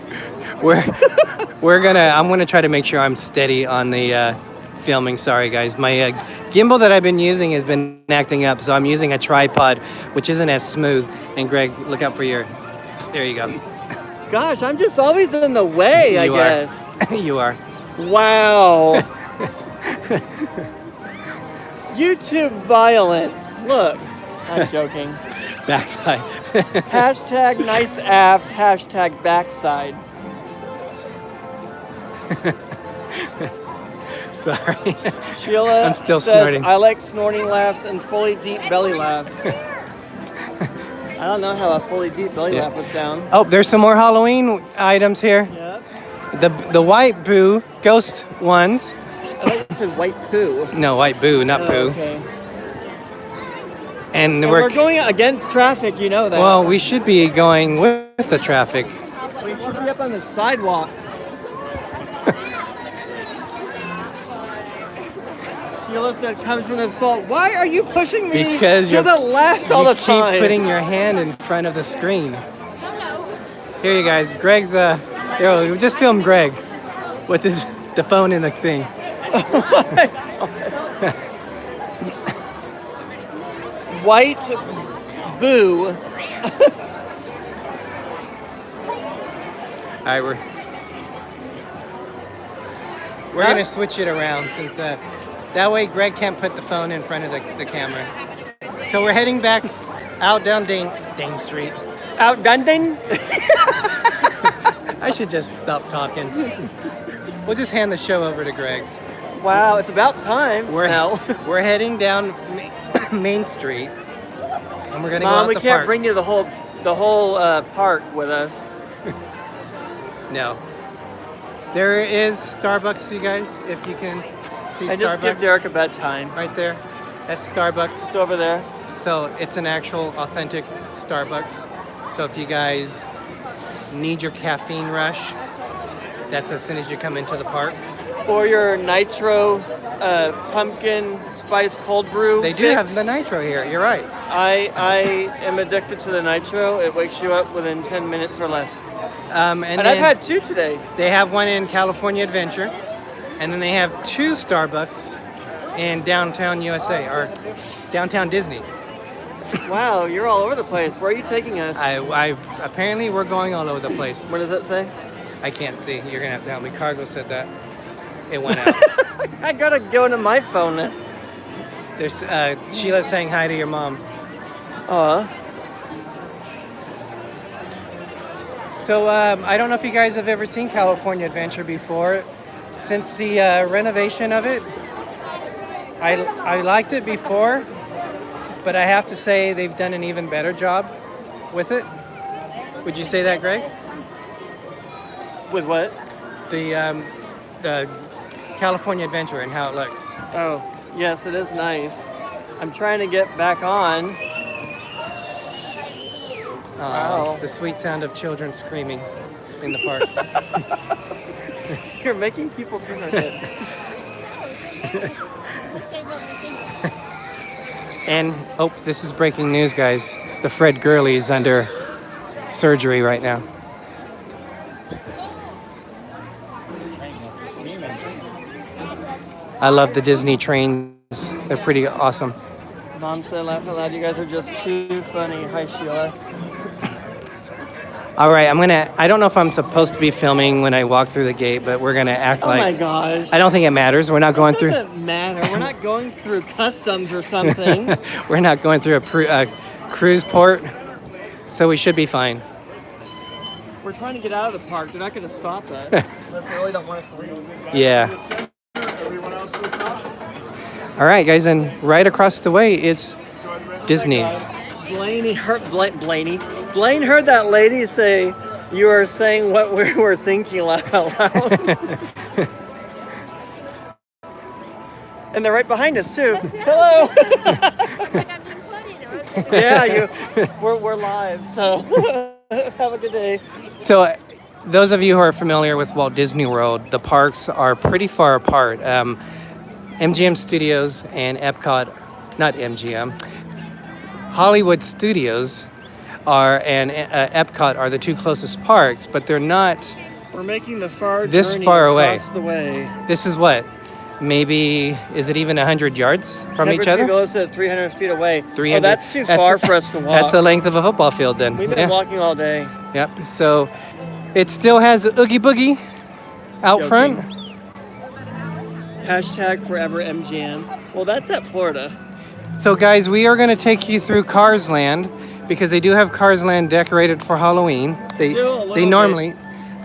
I'm gonna try to make sure I'm steady on the filming. Sorry, guys, my gimbal that I've been using has been acting up, so I'm using a tripod, which isn't as smooth. And Greg, look out for your. There you go. gosh, I'm just always in the way, I You are. guess. You are. Wow. YouTube violence. Look, I'm joking. Backside. Hashtag nice aft, hashtag backside. Sorry. Sheila I'm still says, snorting. I like snorting laughs and fully deep belly laughs. I don't know how a fully deep belly laugh would sound. Oh, there's some more Halloween items here. Yeah. The white boo ghost ones. I thought you said white poo. No, white boo, not poo. Okay. And And we're going against traffic, you know that. well, we should be going with the traffic. We should be up on the sidewalk. Sheila said comes from the salt. Why are you pushing me Because to the left all the time? You keep putting your hand in front of the screen. Here, you guys. Greg's here. We just filmed Greg with the phone in the thing. White boo. All right, we're gonna switch it around since that way Greg can't put the phone in front of the camera. So we're heading back out down Dame Street. Out Dundon? I should just stop talking. We'll just hand the show over to Greg. Wow, it's about time. We're now. we're heading down Main Street, and we're gonna go Mom, out we the can't park. bring you the whole park with us. No. There is Starbucks, you guys, if you can see And Starbucks. just give Derek a bedtime. Right there. That's Starbucks. It's over there. So it's an actual authentic Starbucks. So if you guys need your caffeine rush, that's as soon as you come into the park. Or your nitro pumpkin spice cold brew. They do have the nitro here. You're right. I am addicted to the nitro. It wakes you up within 10 minutes or less. And And then I've had 2 today. they have one in California Adventure, and then they have 2 Starbucks in downtown USA or downtown Disney. Wow, you're all over the place. Where are you taking us? I apparently we're going all over the place. Where does that say? I can't see. You're gonna have to help me. Cargo said that it went out. I gotta go into my phone. There's Sheila saying hi to your mom. So I don't know if you guys have ever seen California Adventure before. Since the renovation of it, I liked it before, but I have to say they've done an even better job with it. Would you say that, Greg? With what? The California Adventure and how it looks. Oh, yes, it is nice. I'm trying to get back on. Wow. The sweet sound of children screaming in the park. You're making people turn their heads. And, oh, this is breaking news, guys. The Fred Gurley is under surgery right now. I love the Disney trains. They're pretty awesome. Mom said, laugh out loud, you guys are just too funny. Hi, Sheila. All right, I don't know if I'm supposed to be filming when I walk through the gate, but we're gonna act Oh like. my gosh. I don't think it matters. We're not going It through. doesn't matter. We're not going through customs or something. We're not going through a cruise port. So we should be fine. We're trying to get out of the park. They're not going to stop us unless they really don't want us to leave. Yeah. Everyone else will stop. All right, guys, and right across the way is Disney's. Blaine heard that lady say you were saying what we were thinking out loud. And they're right behind us too. Hello. Yeah, we're live, so have a good day. So, those of you who are familiar with Walt Disney World, the parks are pretty far apart. MGM Studios and Epcot, not MGM, Hollywood Studios and Epcot are the two closest parks, but they're not We're making the far this journey far away. across the way. This is what? Maybe, is it even 100 yards from each other? goes at 300 feet away. 300. Oh, that's too far for us to walk. That's the length of a football field then. We've been walking all day. Yep. So it still has Oogie Boogie out Joking. front. Hashtag forever MGM. Well, that's at Florida. So guys, we are going to take you through Cars Land because they do have Cars Land decorated for Halloween. Still a little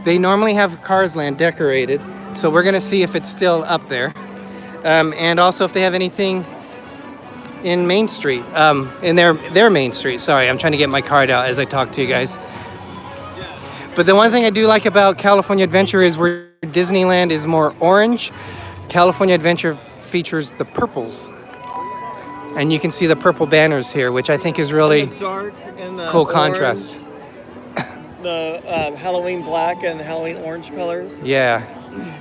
They normally have Cars Land decorated. So we're going to see if it's still up there. And also if they have anything in Main Street, in their Main Street. Sorry, I'm trying to get my card out as I talk to you guys. But the one thing I do like about California Adventure is where Disneyland is more orange, California Adventure features the purples. And you can see the purple banners here, which I think is really The dark and the cool orange, contrast. The Halloween black and the Halloween orange colors. Yeah.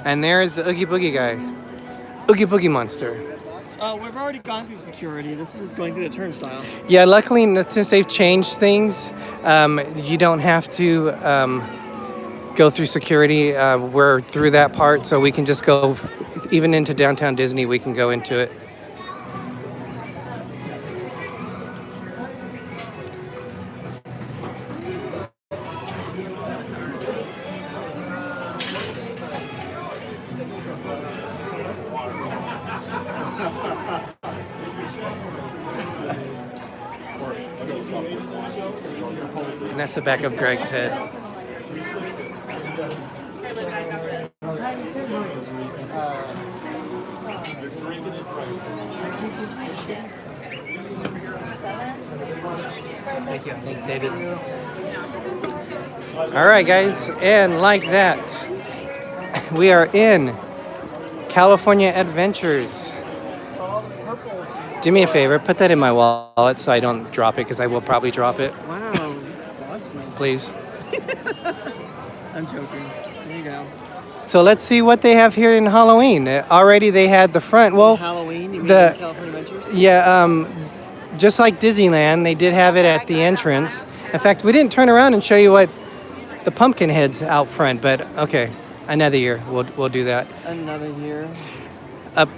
And there is the Oogie Boogie guy. Oogie Boogie monster. We've already gone through security. This is just going through the turnstile. Yeah, luckily, since they've changed things, you don't have to go through security. We're through that part, so we can just go, even into downtown Disney, we can go into it. And that's the back of Greg's head. Thank you. Thanks, David. All right, guys, and like that, we are in California Adventures. Do me a favor, put that in my wallet so I don't drop it, because I will probably drop it. Wow, he's bustling. Please. I'm joking. There you go. So let's see what they have here in Halloween. Already they had the front. Well, Halloween, you mean the- California Adventures? yeah, just like Disneyland, they did have it at the entrance. In fact, we didn't turn around and show you what the pumpkin heads out front, but okay, another year we'll do that. Another year.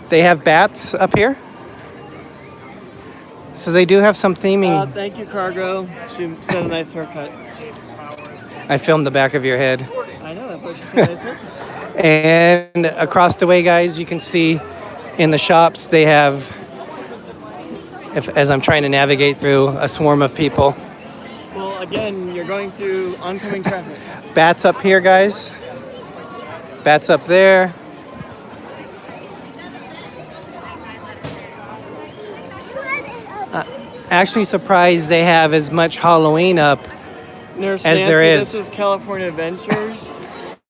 They have bats up here. So they do have some theming. Thank you, Cargo. She said a nice haircut. I filmed the back of your head. I know, that's why she said a nice haircut. And across the way, guys, you can see in the shops they have, as I'm trying to navigate through a swarm of people. Well, again, you're going through oncoming traffic. Bats up here, guys. Bats up there. Actually surprised they have as much Halloween up Nurse as Nancy, there is. This is California Adventures,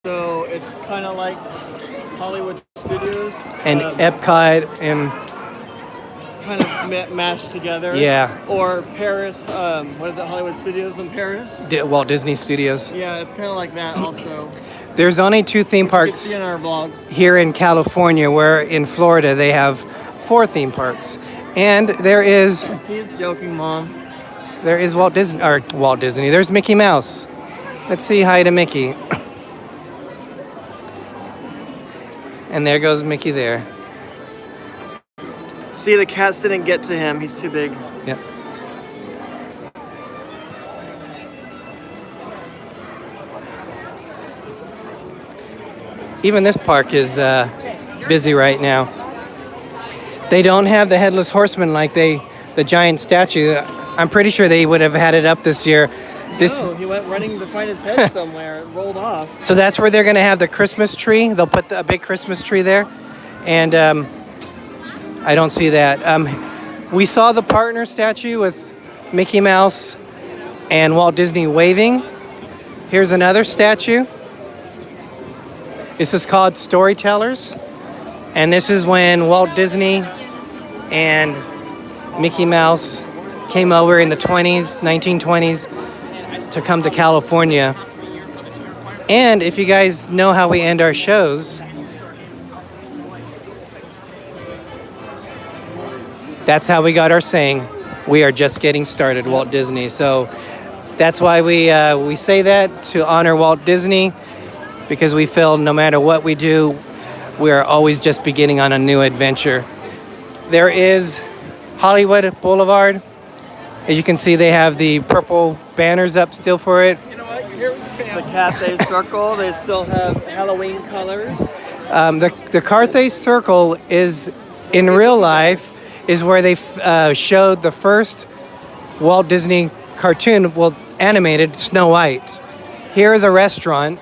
so it's kind of like Hollywood Studios. And Epcot and kind of mashed together. Yeah. Or Paris, what is it, Hollywood Studios in Paris? Walt Disney Studios. Yeah, it's kind of like that also. There's only 2 theme You can parks see in our vlogs. here in California, where in Florida they have 4 theme parks. And there is He's joking, Mom. Walt Disney. There's Mickey Mouse. Let's say hi to Mickey. And there goes Mickey there. See, the cats didn't get to him. He's too big. Yep. Even this park is busy right now. They don't have the headless horseman like the giant statue. I'm pretty sure they would have had it up this year. This. No, he went running to find his head somewhere. It rolled off. So that's where they're going to have the Christmas tree. They'll put a big Christmas tree there. And I don't see that. We saw the partner statue with Mickey Mouse and Walt Disney waving. Here's another statue. This is called Storytellers. And this is when Walt Disney and Mickey Mouse came over in the 1920s, to come to California. And if you guys know how we end our shows, that's how we got our saying, "We are just getting started, Walt Disney." So that's why we say that, to honor Walt Disney, because we feel no matter what we do, we are always just beginning on a new adventure. There is Hollywood Boulevard. As you can see, they have the purple banners up still for it. The Cathay Circle, they still have Halloween colors. The Carthay Circle is, in real life, is where they showed the first Walt Disney cartoon, well, animated, Snow White. Here is a restaurant,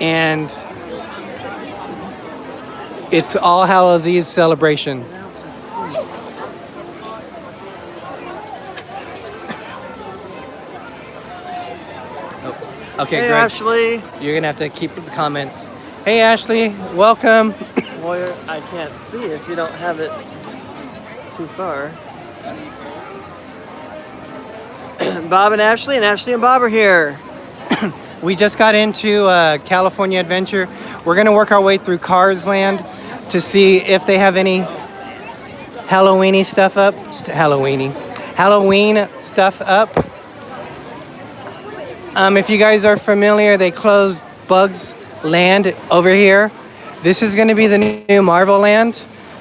and it's All Hallows Eve celebration. Okay, Hey, Greg, Ashley. you're gonna have to keep the comments. Hey, Ashley, welcome. Well, I can't see if you don't have it too far. Bob and Ashley and Bob are here. We just got into California Adventure. We're gonna work our way through Cars Land to see if they have any Halloweeny stuff up. Halloween stuff up. If you guys are familiar, they closed Bugs Land over here. This is going to be the new Marvel Land,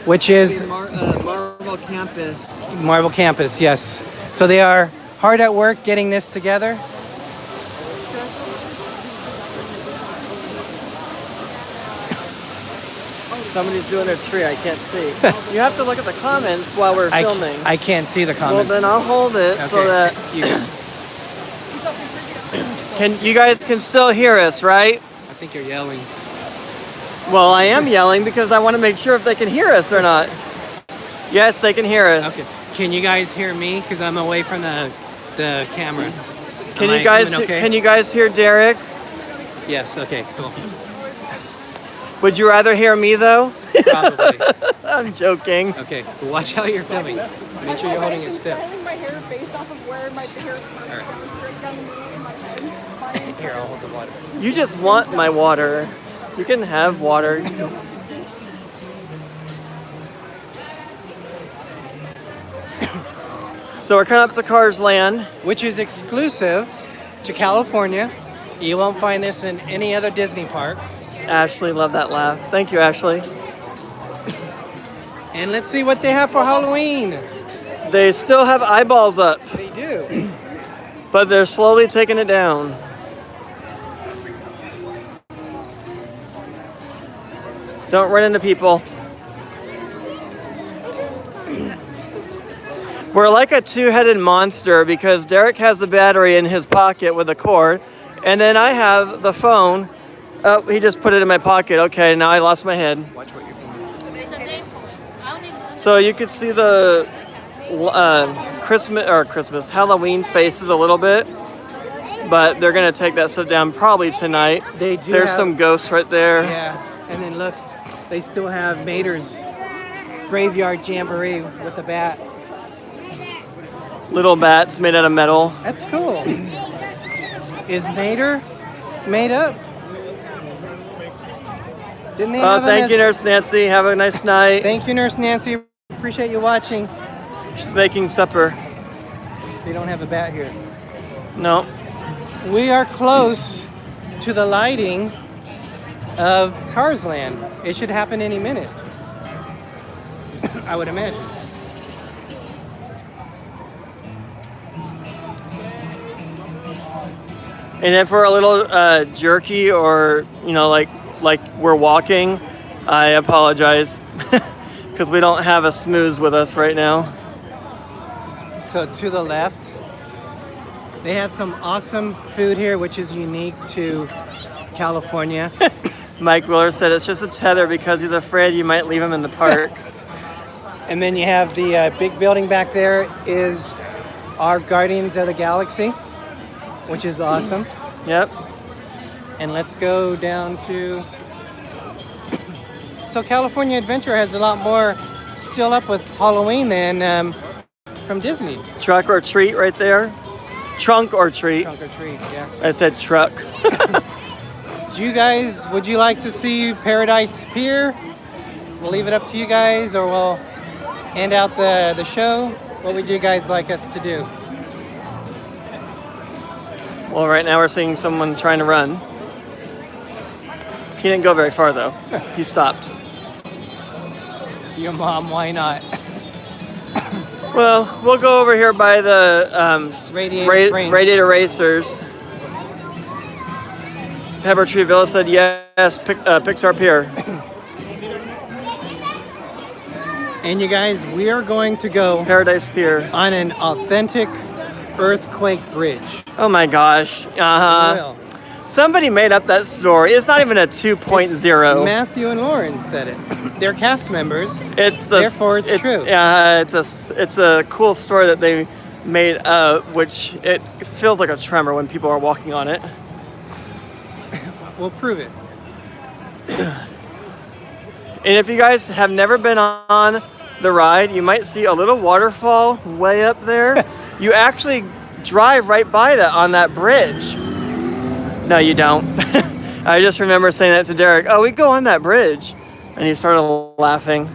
which is Marvel Campus. Marvel Campus, yes. So they are hard at work getting this together. Somebody's doing a tree, I can't see. You have to look at the comments while we're filming. I can't see the Well, comments. then I'll hold it so Okay. that you guys can still hear us, right? I think you're yelling. Well, I am yelling because I want to make sure if they can hear us or not. Yes, they can hear us. Okay. Can you guys hear me? Because I'm away from the camera. Can Am you I guys coming okay? can you guys hear Derek? Yes. Okay. Cool. Would you rather hear me though? Probably. I'm joking. Okay. Watch how you're filming. Make sure you're holding it stiff. Holding my hair based off of where my hair Here, I'll hold the water. You just want my water. You can have water. So we're coming up to Cars Land. Which is exclusive to California. You won't find this in any other Disney park. Ashley, love that laugh. Thank you, Ashley. And let's see what they have for Halloween. They still have eyeballs up, They do. but they're slowly taking it down. Don't run into people. We're like a two-headed monster because Derek has the battery in his pocket with a cord, and then I have the phone. Oh, he just put it in my pocket. Okay, now I lost my head. Watch what you're filming. So you could see the Christmas Halloween faces a little bit, but they're gonna take that stuff down probably tonight. They do. There's have- some ghosts right there. Yeah. And then look, they still have Mater's Graveyard Jamboree with the bat. Little bats made out of metal. That's cool. Is Mater made up? Didn't they have Thank him you, as- Nurse Nancy. Have a nice night. Thank you, Nurse Nancy. Appreciate you watching. She's making supper. They don't have a bat here. No. We are close to the lighting of Cars Land. It should happen any minute. I would imagine. And if we're a little jerky or, like we're walking, I apologize because we don't have a smooze with us right now. So to the left They have some awesome food here, which is unique to California. Mike Willer said it's just a tether because he's afraid you might leave him in the park. And then you have the big building back there is our Guardians of the Galaxy, which is awesome. Yep. And let's go down to... So California Adventure has a lot more still up with Halloween than from Disney. Truck or treat right there. Trunk or treat. Trunk or treat, yeah. I said truck. Would you like to see Paradise Pier? We'll leave it up to you guys, or we'll end out the show. What would you guys like us to do? Well, right now we're seeing someone trying to run. He didn't go very far though. He stopped. Your mom, why not? Well, we'll go over here by the Radiator Racers. Pepper Tree Villa said yes, Pixar Pier. And you guys, we are going to go Paradise Pier on an authentic earthquake bridge. Oh my gosh. Uh-huh. Somebody made up that story. It's not even a 2.0. Matthew and Lauren said it. They're cast members. Therefore, it's true. It's a cool story that they made up, which it feels like a tremor when people are walking on it. We'll prove it. And if you guys have never been on the ride, you might see a little waterfall way up there. You actually drive right by that on that bridge. No, you don't. I just remember saying that to Derek. Oh, we go on that bridge. And he started laughing.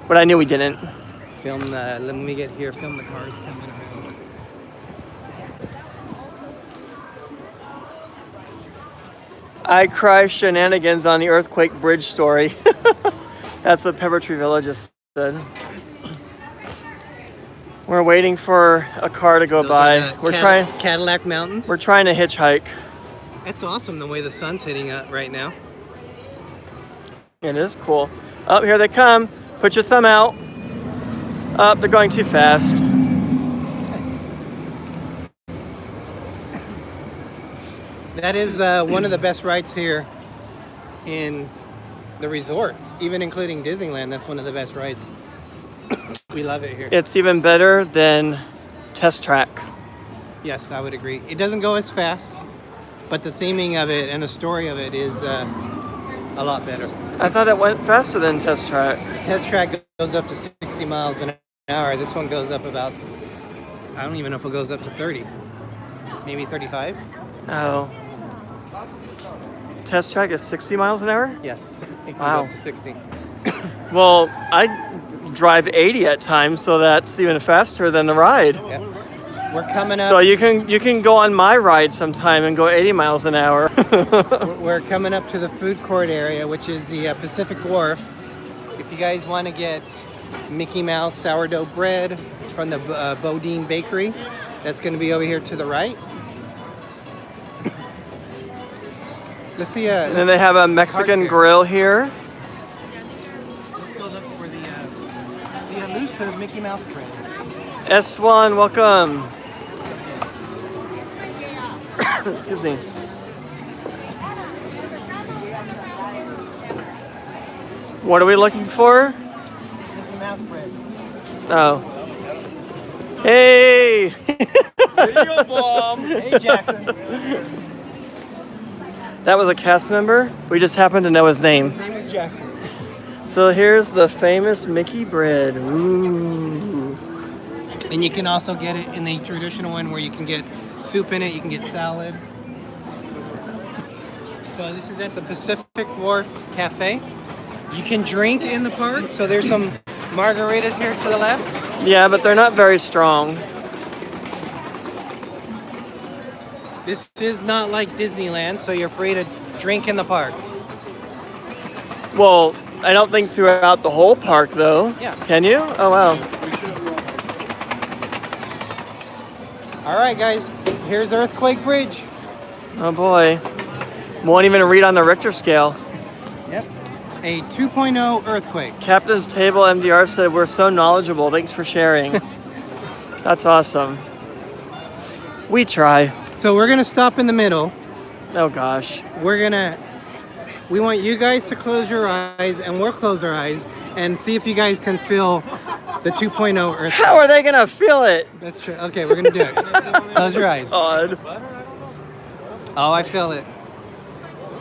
But I knew we didn't. Let me get here. Film the cars coming around. I cry shenanigans on the earthquake bridge story. That's what Pepper Tree Village just said. We're waiting for a car to go by. We're trying Cadillac Mountains. We're trying to hitchhike. It's awesome the way the sun's hitting up right now. It is cool. Oh, here they come. Put your thumb out. Oh, they're going too fast. That is one of the best rides here in the resort, even including Disneyland. That's one of the best rides. We love it here. It's even better than Test Track. Yes, I would agree. It doesn't go as fast, but the theming of it and the story of it is a lot better. I thought it went faster than Test Track. Test Track goes up to 60 miles an hour. This one goes up about, I don't even know if it goes up to 30. Maybe 35? Oh. Test Track is 60 miles an hour? Yes, it goes Wow. up to 60. Well, I drive 80 at times, so that's even faster than the ride. Yeah. We're coming up. So you can go on my ride sometime and go 80 miles an hour. We're coming up to the food court area, which is the Pacific Wharf. If you guys want to get Mickey Mouse sourdough bread from the Bodine Bakery, that's going to be over here to the right. Let's see. And then they have a Mexican grill here. Let's go look for the elusive Mickey Mouse bread. S1, welcome. Excuse me. What are we looking for? Mickey Mouse bread. Oh. Hey! Video bomb. Hey, Jackson. That was a cast member. We just happened to know his name. His name is Jackson. So here's the famous Mickey bread. Ooh. And you can also get it in the traditional one where you can get soup in it, you can get salad. So this is at the Pacific Wharf Cafe. You can drink in the park, so there's some margaritas here to the left. Yeah, but they're not very strong. This is not like Disneyland, so you're free to drink in the park. Well, I don't think throughout the whole park, though. Yeah. Can you? Oh, wow. All right, guys, here's Earthquake Bridge. Oh, boy. Won't even read on the Richter scale. Yep. A 2.0 earthquake. Captain's Table MDR said, we're so knowledgeable. Thanks for sharing. That's awesome. We try. So we're gonna stop in the middle. Oh gosh. We want you guys to close your eyes, and we'll close our eyes and see if you guys can feel the 2.0 Earth. How are they gonna feel it? That's true. Okay, we're gonna do it. Close your eyes. Odd. Oh, I feel it.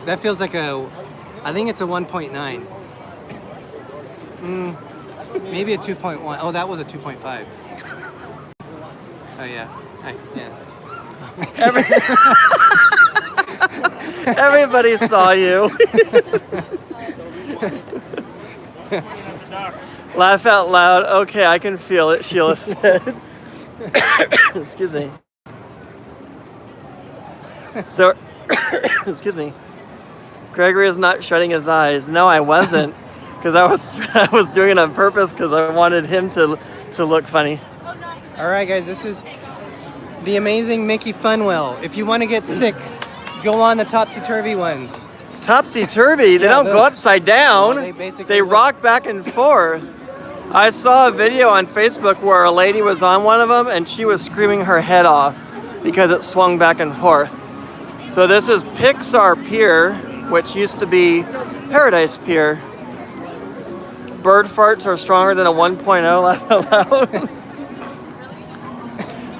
That feels like I think it's a 1.9. Maybe a 2.1. Oh, that was a 2.5. Oh yeah. Yeah. Everybody saw you. Laugh out loud. Okay, I can feel it, Sheila said. Excuse me. So, excuse me. Gregory is not shutting his eyes. No, I wasn't, because I was doing it on purpose because I wanted him to look funny. All right, guys. This is the amazing Mickey Funwell. If you want to get sick, go on the topsy-turvy ones. Topsy-turvy? They don't go upside down. Well, they rock back and forth. I saw a video on Facebook where a lady was on one of them and she was screaming her head off because it swung back and forth. So this is Pixar Pier, which used to be Paradise Pier. Bird farts are stronger than a 1.0, laugh out loud.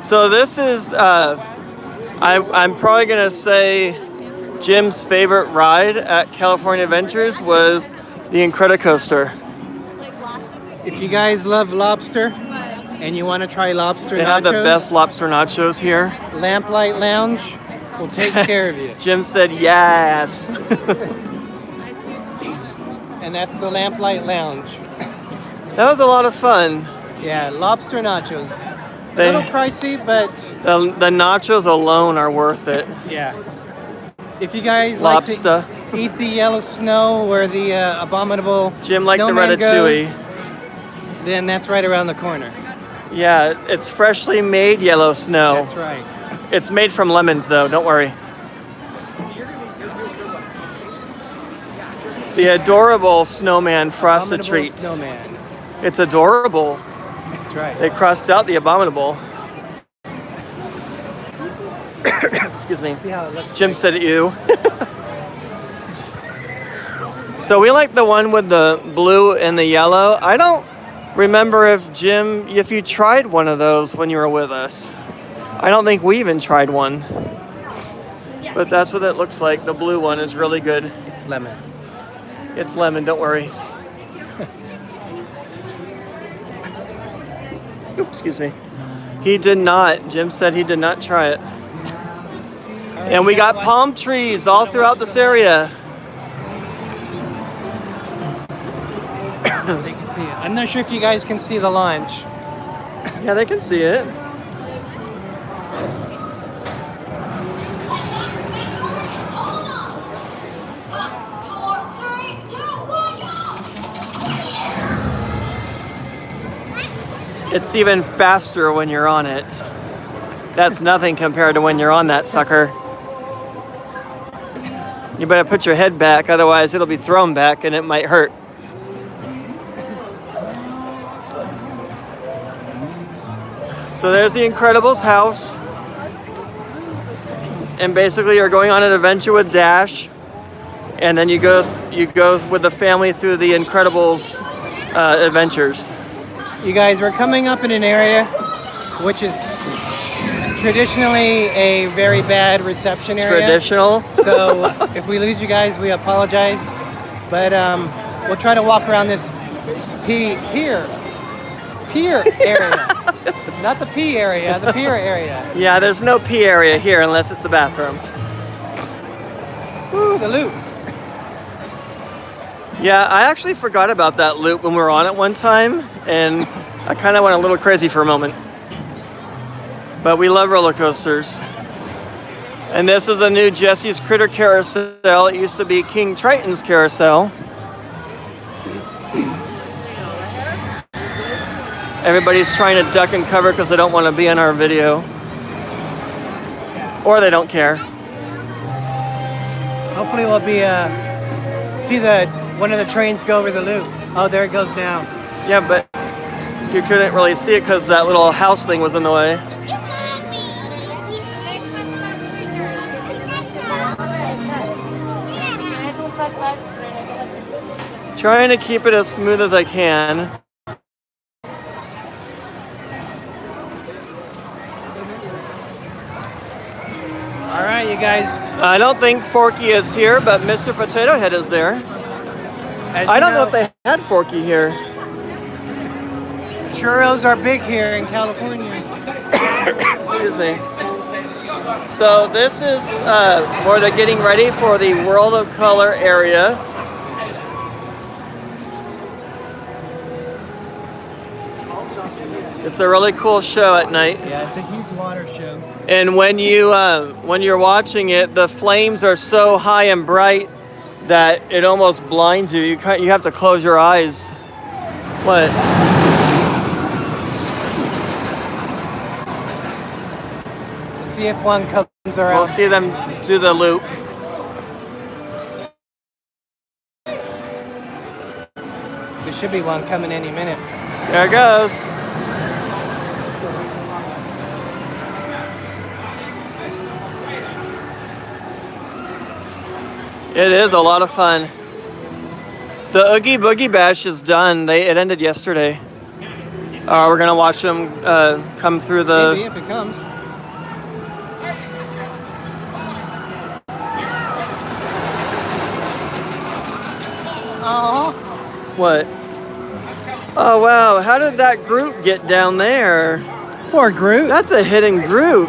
So this is, I'm probably gonna say Jim's favorite ride at California Adventures was the Incredicoaster. If you guys love lobster and you want to try lobster They nachos, have the best lobster nachos here. Lamplight Lounge will take care of you. Jim said yes. And that's the Lamplight Lounge. That was a lot of fun. Yeah, lobster nachos. A They- little pricey, but The nachos alone are worth it. yeah. If you guys Lobster. like to eat the yellow snow where the abominable Jim liked the snowman ratatouille. goes, then that's right around the corner. Yeah, it's freshly made yellow snow. That's right. It's made from lemons though, don't worry. The adorable snowman frosted Abominable treats. Snowman. It's adorable. That's right. They crossed out the abominable. Excuse me. See how it looks. Jim said ew. So we like the one with the blue and the yellow. I don't remember if you tried one of those when you were with us. I don't think we even tried one. But that's what it looks like. The blue one is really good. It's lemon. It's lemon, don't worry. Oops, excuse me. He did not. Jim said he did not try it. And we got palm trees all throughout this area. They can see it. I'm not sure if you guys can see the launch. Yeah, they can see it. It's even faster when you're on it. That's nothing compared to when you're on that sucker. You better put your head back, otherwise it'll be thrown back and it might hurt. So there's the Incredibles house. And basically you're going on an adventure with Dash. And then you go with the family through the Incredibles adventures. You guys, we're coming up in an area which is traditionally a very bad reception area. Traditional. So if we lose you guys, we apologize. But we'll try to walk around this pier area. Not the pee area, the pier area. Yeah, there's no pee area here unless it's the bathroom. Woo, the loop. Yeah, I actually forgot about that loop when we were on it one time, and I kind of went a little crazy for a moment. But we love roller coasters. And this is the new Jesse's Critter Carousel. It used to be King Triton's Carousel. Everybody's trying to duck and cover because they don't want to be in our video. Or they don't care. Hopefully we'll be see one of the trains go over the loop. Oh, there it goes now. Yeah, but you couldn't really see it because that little house thing was in the way. Trying to keep it as smooth as I can. All right, you guys. I don't think Forky is here, but Mr. Potato Head is there. As I you don't know if they had Forky here. Churros are big here in California. Excuse me. So this is where they're getting ready for the World of Color area. It's a really cool show at night. Yeah, it's a huge water show. And when you're watching it, the flames are so high and bright that it almost blinds you. You have to close your eyes. What? Let's see if one comes around. We'll see them do the loop. There should be one coming any minute. There it goes. It is a lot of fun. The Oogie Boogie Bash is done. It ended yesterday. We're gonna watch them come through the. Maybe if it comes. Oh. What? Oh wow! How did that Groot get down there? Poor Groot. That's a hidden Groot.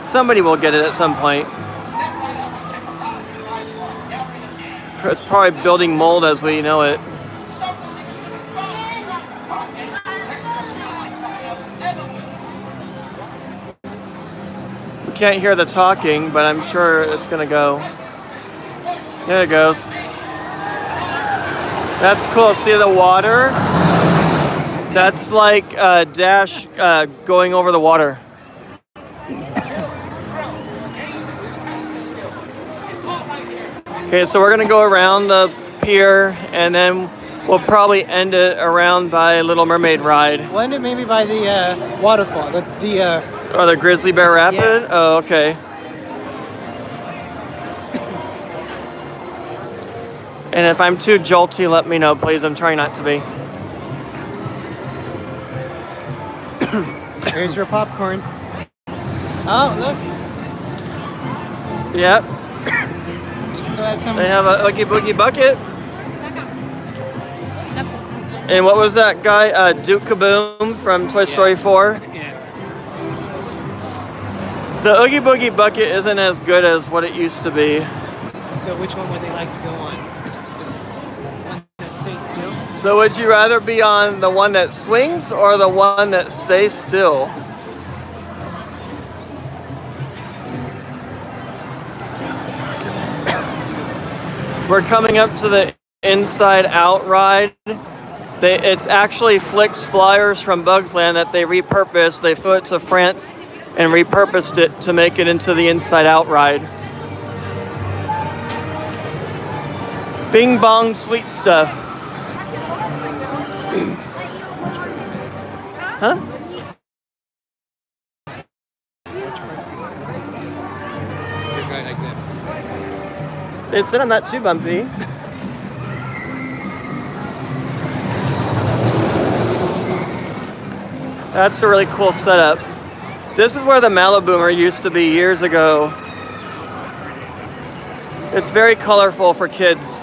Somebody will get it at some point. It's probably building mold as we know it. We can't hear the talking, but I'm sure it's gonna go. There it goes. That's cool. See the water? That's like Dash going over the water. Okay, so we're gonna go around the pier and then we'll probably end it around by Little Mermaid ride. We'll end it maybe by the waterfall. Or the Grizzly Bear Rapid? Yeah. Oh, okay. And if I'm too jolty, let me know, please. I'm trying not to be. Here's your popcorn. Oh, look. Yep. We still have some. They have a Oogie Boogie bucket. And what was that guy? Duke Kaboom from Toy Story 4? Yeah. The Oogie Boogie bucket isn't as good as what it used to be. So which one would they like to go on? This one that stays still? So would you rather be on the one that swings or the one that stays still? We're coming up to the Inside Out ride. It's actually Flick's Flyers from Bugs Land that they repurposed. They flew it to France and repurposed it to make it into the Inside Out ride. Bing bong sweet stuff. Huh? You're going like this. They said I'm not too bumpy. That's a really cool setup. This is where the Maliboomer used to be years ago. It's very colorful for kids.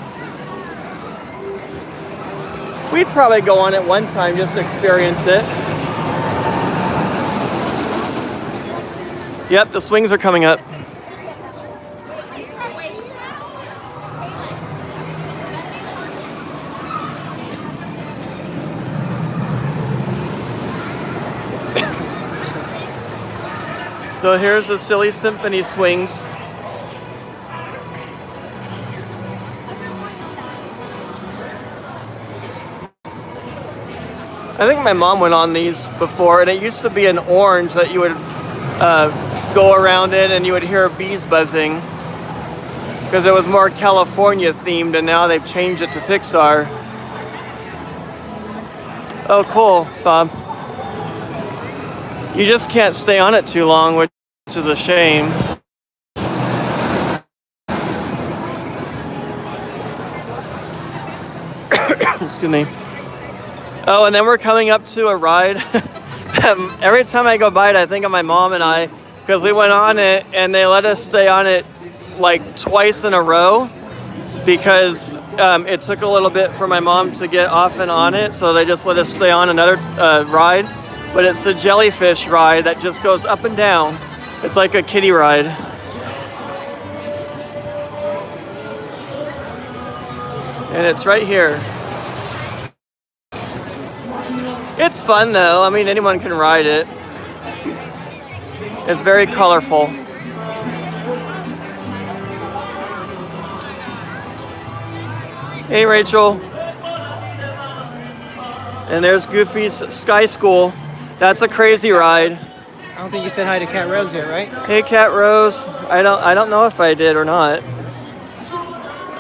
We'd probably go on it one time just to experience it. Yep, the swings are coming up. So here's the Silly Symphony swings. I think my mom went on these before, and it used to be an orange that you would go around in and you would hear bees buzzing because it was more California themed, and now they've changed it to Pixar. Oh, cool, Bob. You just can't stay on it too long, which is a shame. Excuse me. Oh, and then we're coming up to a ride. Every time I go by it, I think of my mom and I, because we went on it and they let us stay on it like twice in a row because it took a little bit for my mom to get off and on it, so they just let us stay on another ride. But it's the jellyfish ride that just goes up and down. It's like a kiddie ride. And it's right here. It's fun though. I mean, anyone can ride it. It's very colorful. Hey, Rachel. And there's Goofy's Sky School. That's a crazy ride. I don't think you said hi to Cat Rose yet, right? Hey, Cat Rose. I don't know if I did or not.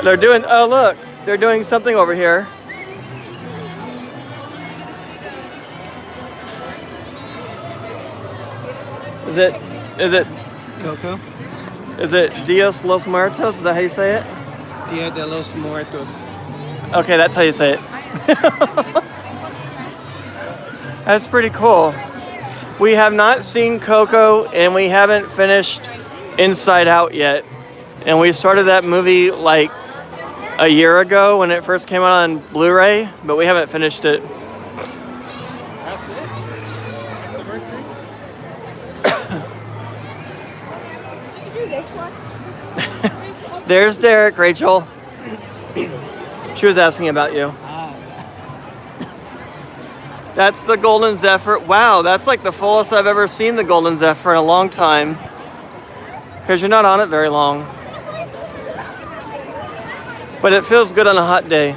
They're doing. Oh, look. They're doing something over here. Is it Coco? Is it Dios los Muertos? Is that how you say it? Dia de los Muertos. Okay, that's how you say it. That's pretty cool. We have not seen Coco and we haven't finished Inside Out yet. And we started that movie like a year ago when it first came out on Blu-ray, but we haven't finished it. That's it? That's the first thing? You can do this one. There's Derek, Rachel. She was asking about you. That's the Golden Zephyr. Wow, that's like the fullest I've ever seen the Golden Zephyr in a long time. Because you're not on it very long. But it feels good on a hot day.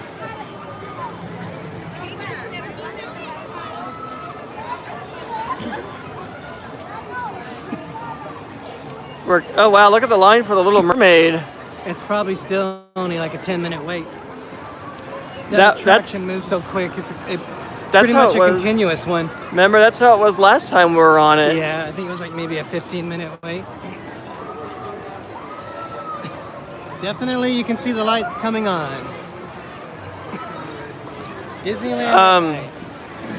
Oh wow, look at the line for the Little Mermaid. It's probably still only like a 10-minute wait. That's attraction moves so quick. It's that's pretty how much it a was. continuous one. Remember, that's how it was last time we were on it. Yeah, I think it was like maybe a 15-minute wait. Definitely, you can see the lights coming on. Disneyland.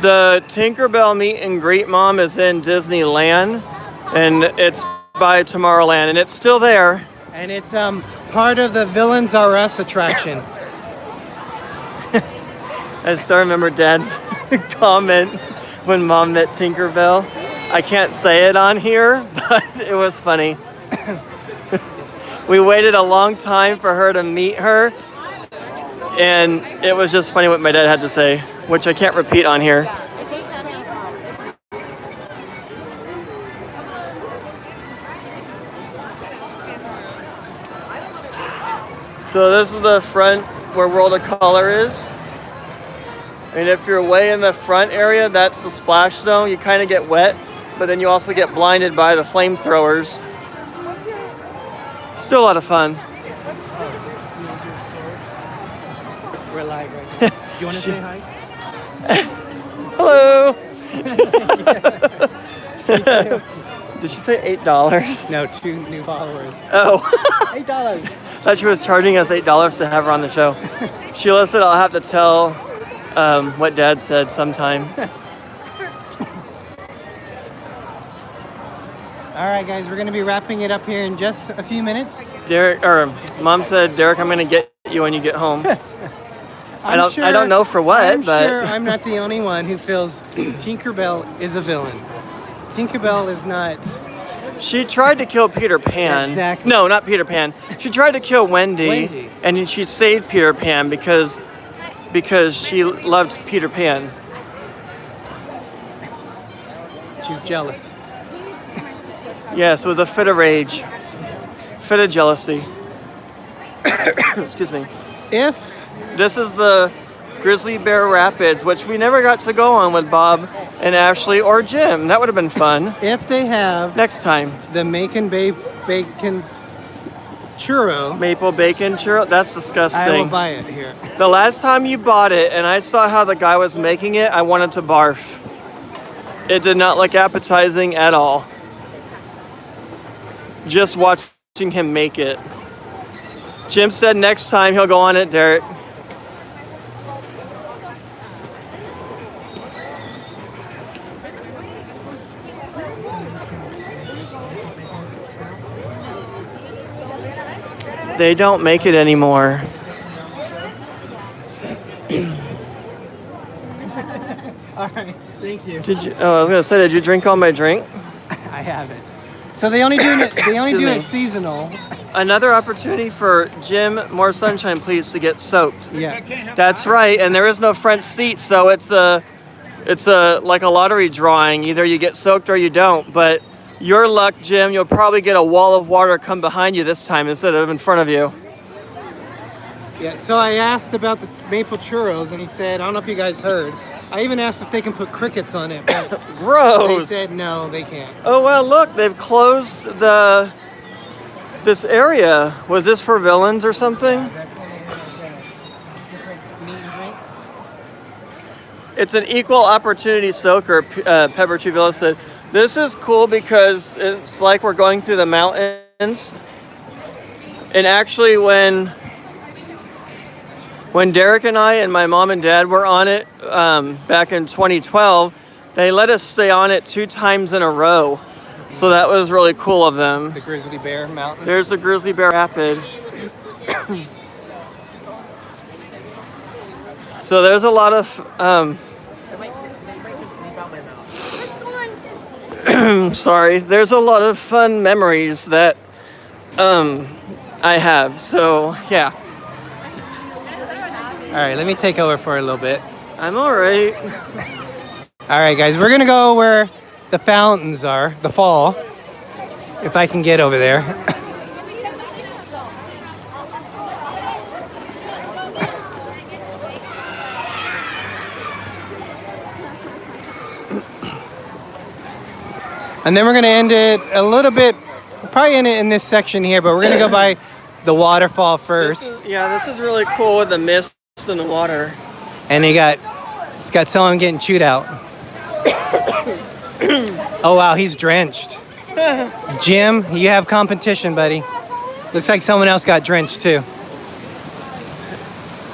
The Tinkerbell meet and greet, Mom, is in Disneyland, and it's by Tomorrowland, and it's still there. And it's part of the Villains Are Us attraction. I still remember Dad's comment when Mom met Tinkerbell. I can't say it on here, but it was funny. We waited a long time for her to meet her, and it was just funny what my dad had to say, which I can't repeat on here. So this is the front where World of Color is. And if you're way in the front area, that's the splash zone. You kind of get wet, but then you also get blinded by the flamethrowers. Still a lot of fun. We're live right now. Do you want to say hi? Hello. Did she say $8? No, 2 new followers. Oh. $8. Thought she was charging us $8 to have her on the show. Sheila said I'll have to tell what Dad said sometime. All right, guys, we're going to be wrapping it up here in just a few minutes. Mom said, Derek, I'm going to get you when you get home. I don't know for what, I'm but sure I'm not the only one who feels Tinkerbell is a villain. Tinkerbell is not. She tried to kill Peter Pan. Exactly. No, not Peter Pan. She tried to kill Wendy. And she saved Peter Pan because she loved Peter Pan. She was jealous. Yes, it was a fit of rage. Fit of jealousy. Excuse me. This is the Grizzly Bear Rapids, which we never got to go on with Bob and Ashley or Jim. That would have been fun. If they have next time the bacon churro. Maple bacon churro? That's disgusting. I will buy it here. The last time you bought it and I saw how the guy was making it, I wanted to barf. It did not look appetizing at all. Just watching him make it. Jim said next time he'll go on it, Derek. They don't make it anymore. All right, thank you. Did you? Oh, I was gonna say, did you drink all my drink? I haven't. So they only do it. They only do Excuse it me. seasonal. Another opportunity for Jim, more sunshine, please, to get soaked. Yeah. That's right, and there is no front seat, so it's a like a lottery drawing. Either you get soaked or you don't. But your luck, Jim, you'll probably get a wall of water come behind you this time instead of in front of you. Yeah. So I asked about the maple churros, and he said, I don't know if you guys heard. I even asked if they can put crickets on it, but they Gross. said no, they can't. Oh well, look, they've closed this area. Was this for villains or something? That's when they have different meat and drink. It's an equal opportunity soaker, Pepper Tree Villa said. This is cool because it's like we're going through the mountains. And actually when Derek and I and my mom and dad were on it back in 2012, they let us stay on it 2 times in a row. So that was really cool of them. The Grizzly Bear Mountain. There's the Grizzly Bear Rapid. So there's a lot of sorry, there's a lot of fun memories that I have. So yeah. All right, let me take over for a little bit. I'm all right. All right, guys, we're gonna go where the fountains are, the fall, if I can get over there. And then we're gonna end it a little bit, we'll probably end it in this section here, but we're gonna go by the waterfall first. This is really cool with the mist in the water. And it's got someone getting chewed out. Oh wow, he's drenched. Jim, you have competition, buddy. Looks like someone else got drenched too.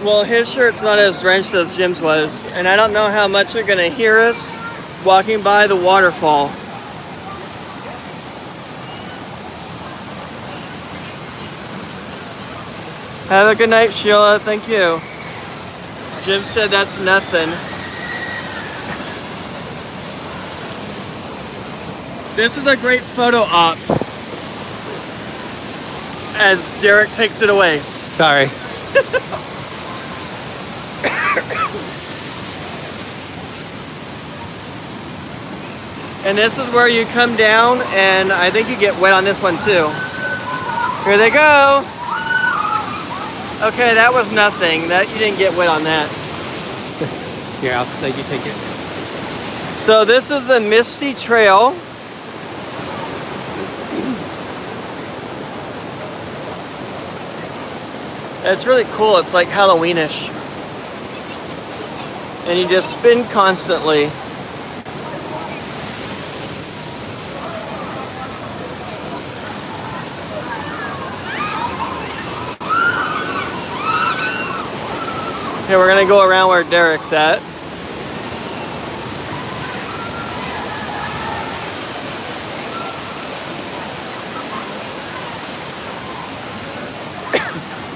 Well, his shirt's not as drenched as Jim's was, and I don't know how much you're gonna hear us walking by the waterfall. Have a good night, Sheila. Thank you. Jim said that's nothing. This is a great photo op as Derek takes it away. Sorry. And this is where you come down, and I think you get wet on this one too. Here they go. Okay, that was nothing. That you didn't get wet on that. Here, I'll let you take it. So this is the Misty Trail. It's really cool. It's like Halloweenish. And you just spin constantly. Okay, we're gonna go around where Derek's at.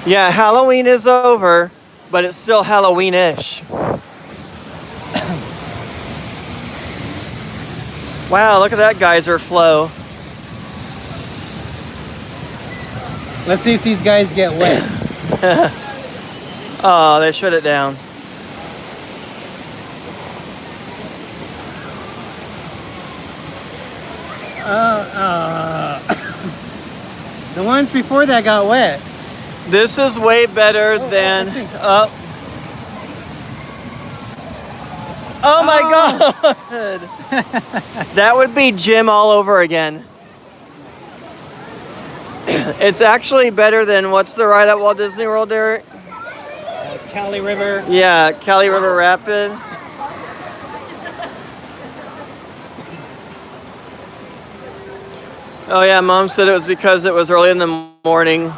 Yeah, Halloween is over, but it's still Halloween-ish. Wow, look at that geyser flow. Let's see if these guys get wet. Oh, they shut it down. The ones before that got wet. This is way better than... Oh my God! That would be Jim all over again. It's actually better than, what's the ride at Walt Disney World, Derek? Cali River. Yeah, Cali River Rapid. Oh yeah, Mom said it was because it was early in the morning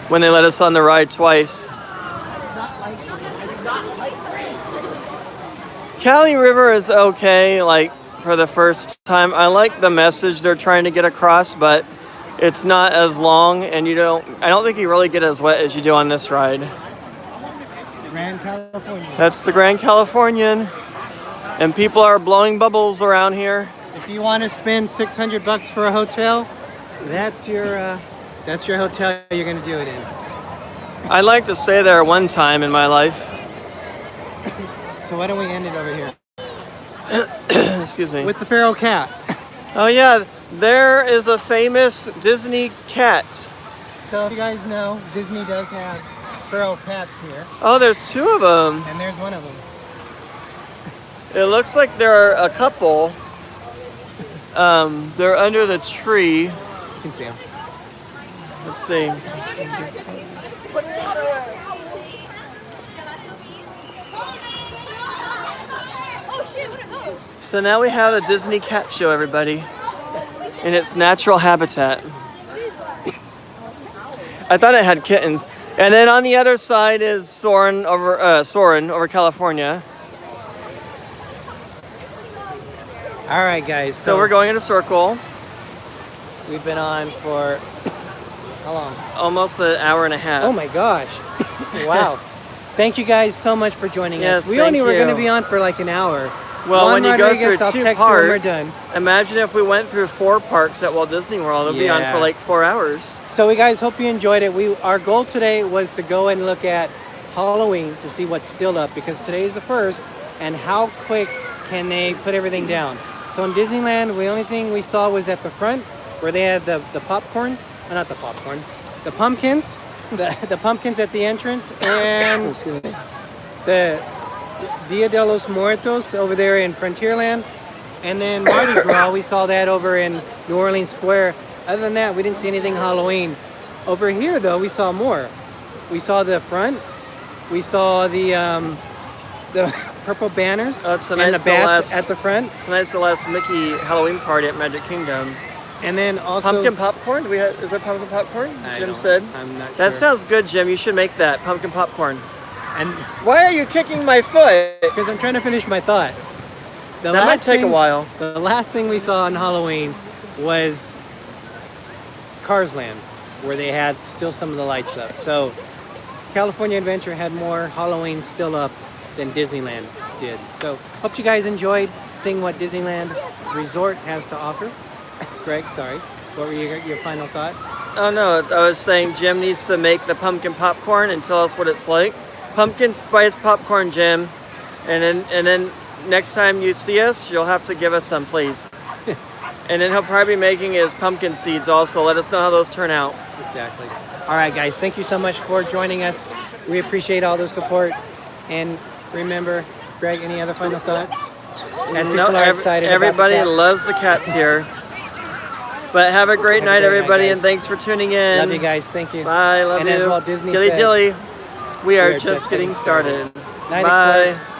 when they let us on the ride twice. Cali River is okay, like for the first time. I like the message they're trying to get across, but it's not as long, and I don't think you really get as wet as you do on this ride. Grand California. That's the Grand Californian, and people are blowing bubbles around here. If you want to spend $600 for a hotel, that's your hotel you're going to do it in. I'd like to stay there one time in my life. So why don't we end it over here? Excuse me. With the feral cat. Oh yeah, there is a famous Disney cat. So if you guys know, Disney does have feral cats here. Oh, there's 2 of them. And there's one of them. It looks like there are a couple. They're under the tree. You can see them. Let's see. Oh shit, what are those? So now we have a Disney cat show, everybody, in its natural habitat. I thought it had kittens. And then on the other side is Soarin' over California. All right, guys. So we're going in a circle. We've been on for how long? Almost an hour and a half. Oh my gosh. Wow. Thank you guys so much for joining Yes, us. We thank only were you. going to be on for like an hour. Well, Juan when you go Rodriguez, through I'll 2 text you when we're parks, done. imagine if we went through 4 parks at Walt Disney World. It'll be on for like 4 hours. So we guys hope you enjoyed it. Our goal today was to go and look at Halloween to see what's still up, because today is the first, and how quick can they put everything down. So in Disneyland, the only thing we saw was at the front where they had the popcorn, not the popcorn, the pumpkins, the pumpkins at the entrance, and the Dia de los Muertos over there in Frontierland, and then Mardi Gras, we saw that over in New Orleans Square. Other than that, we didn't see anything Halloween. Over here, though, we saw more. We saw the front. We saw the purple banners and the bats at the front. Tonight's the last Mickey Halloween party at Magic Kingdom. And then also pumpkin popcorn. Is there pumpkin popcorn? Jim don't- said. I'm not That sure. sounds good, Jim. You should make that pumpkin popcorn. And Why are you kicking my foot? because I'm trying to finish my thought. That might take a while. The last thing we saw on Halloween was Cars Land, where they had still some of the lights up. So California Adventure had more Halloween still up than Disneyland did. So hope you guys enjoyed seeing what Disneyland Resort has to offer. Greg, sorry. What were your final thought? Oh no, I was saying Jim needs to make the pumpkin popcorn and tell us what it's like. Pumpkin spice popcorn, Jim. And then next time you see us, you'll have to give us some, please. And then he'll probably be making his pumpkin seeds also. Let us know how those turn out. Exactly. All right, guys. Thank you so much for joining us. We appreciate all the support. And remember, Greg, any other final thoughts? As people are excited everybody about the cats. loves the cats here. But have a great night, everybody, and thanks for tuning in. Love you guys. Thank you. Bye. Love and you. as Walt Disney Dilly said, dilly. We are just getting started. Night, Bye. Explorers.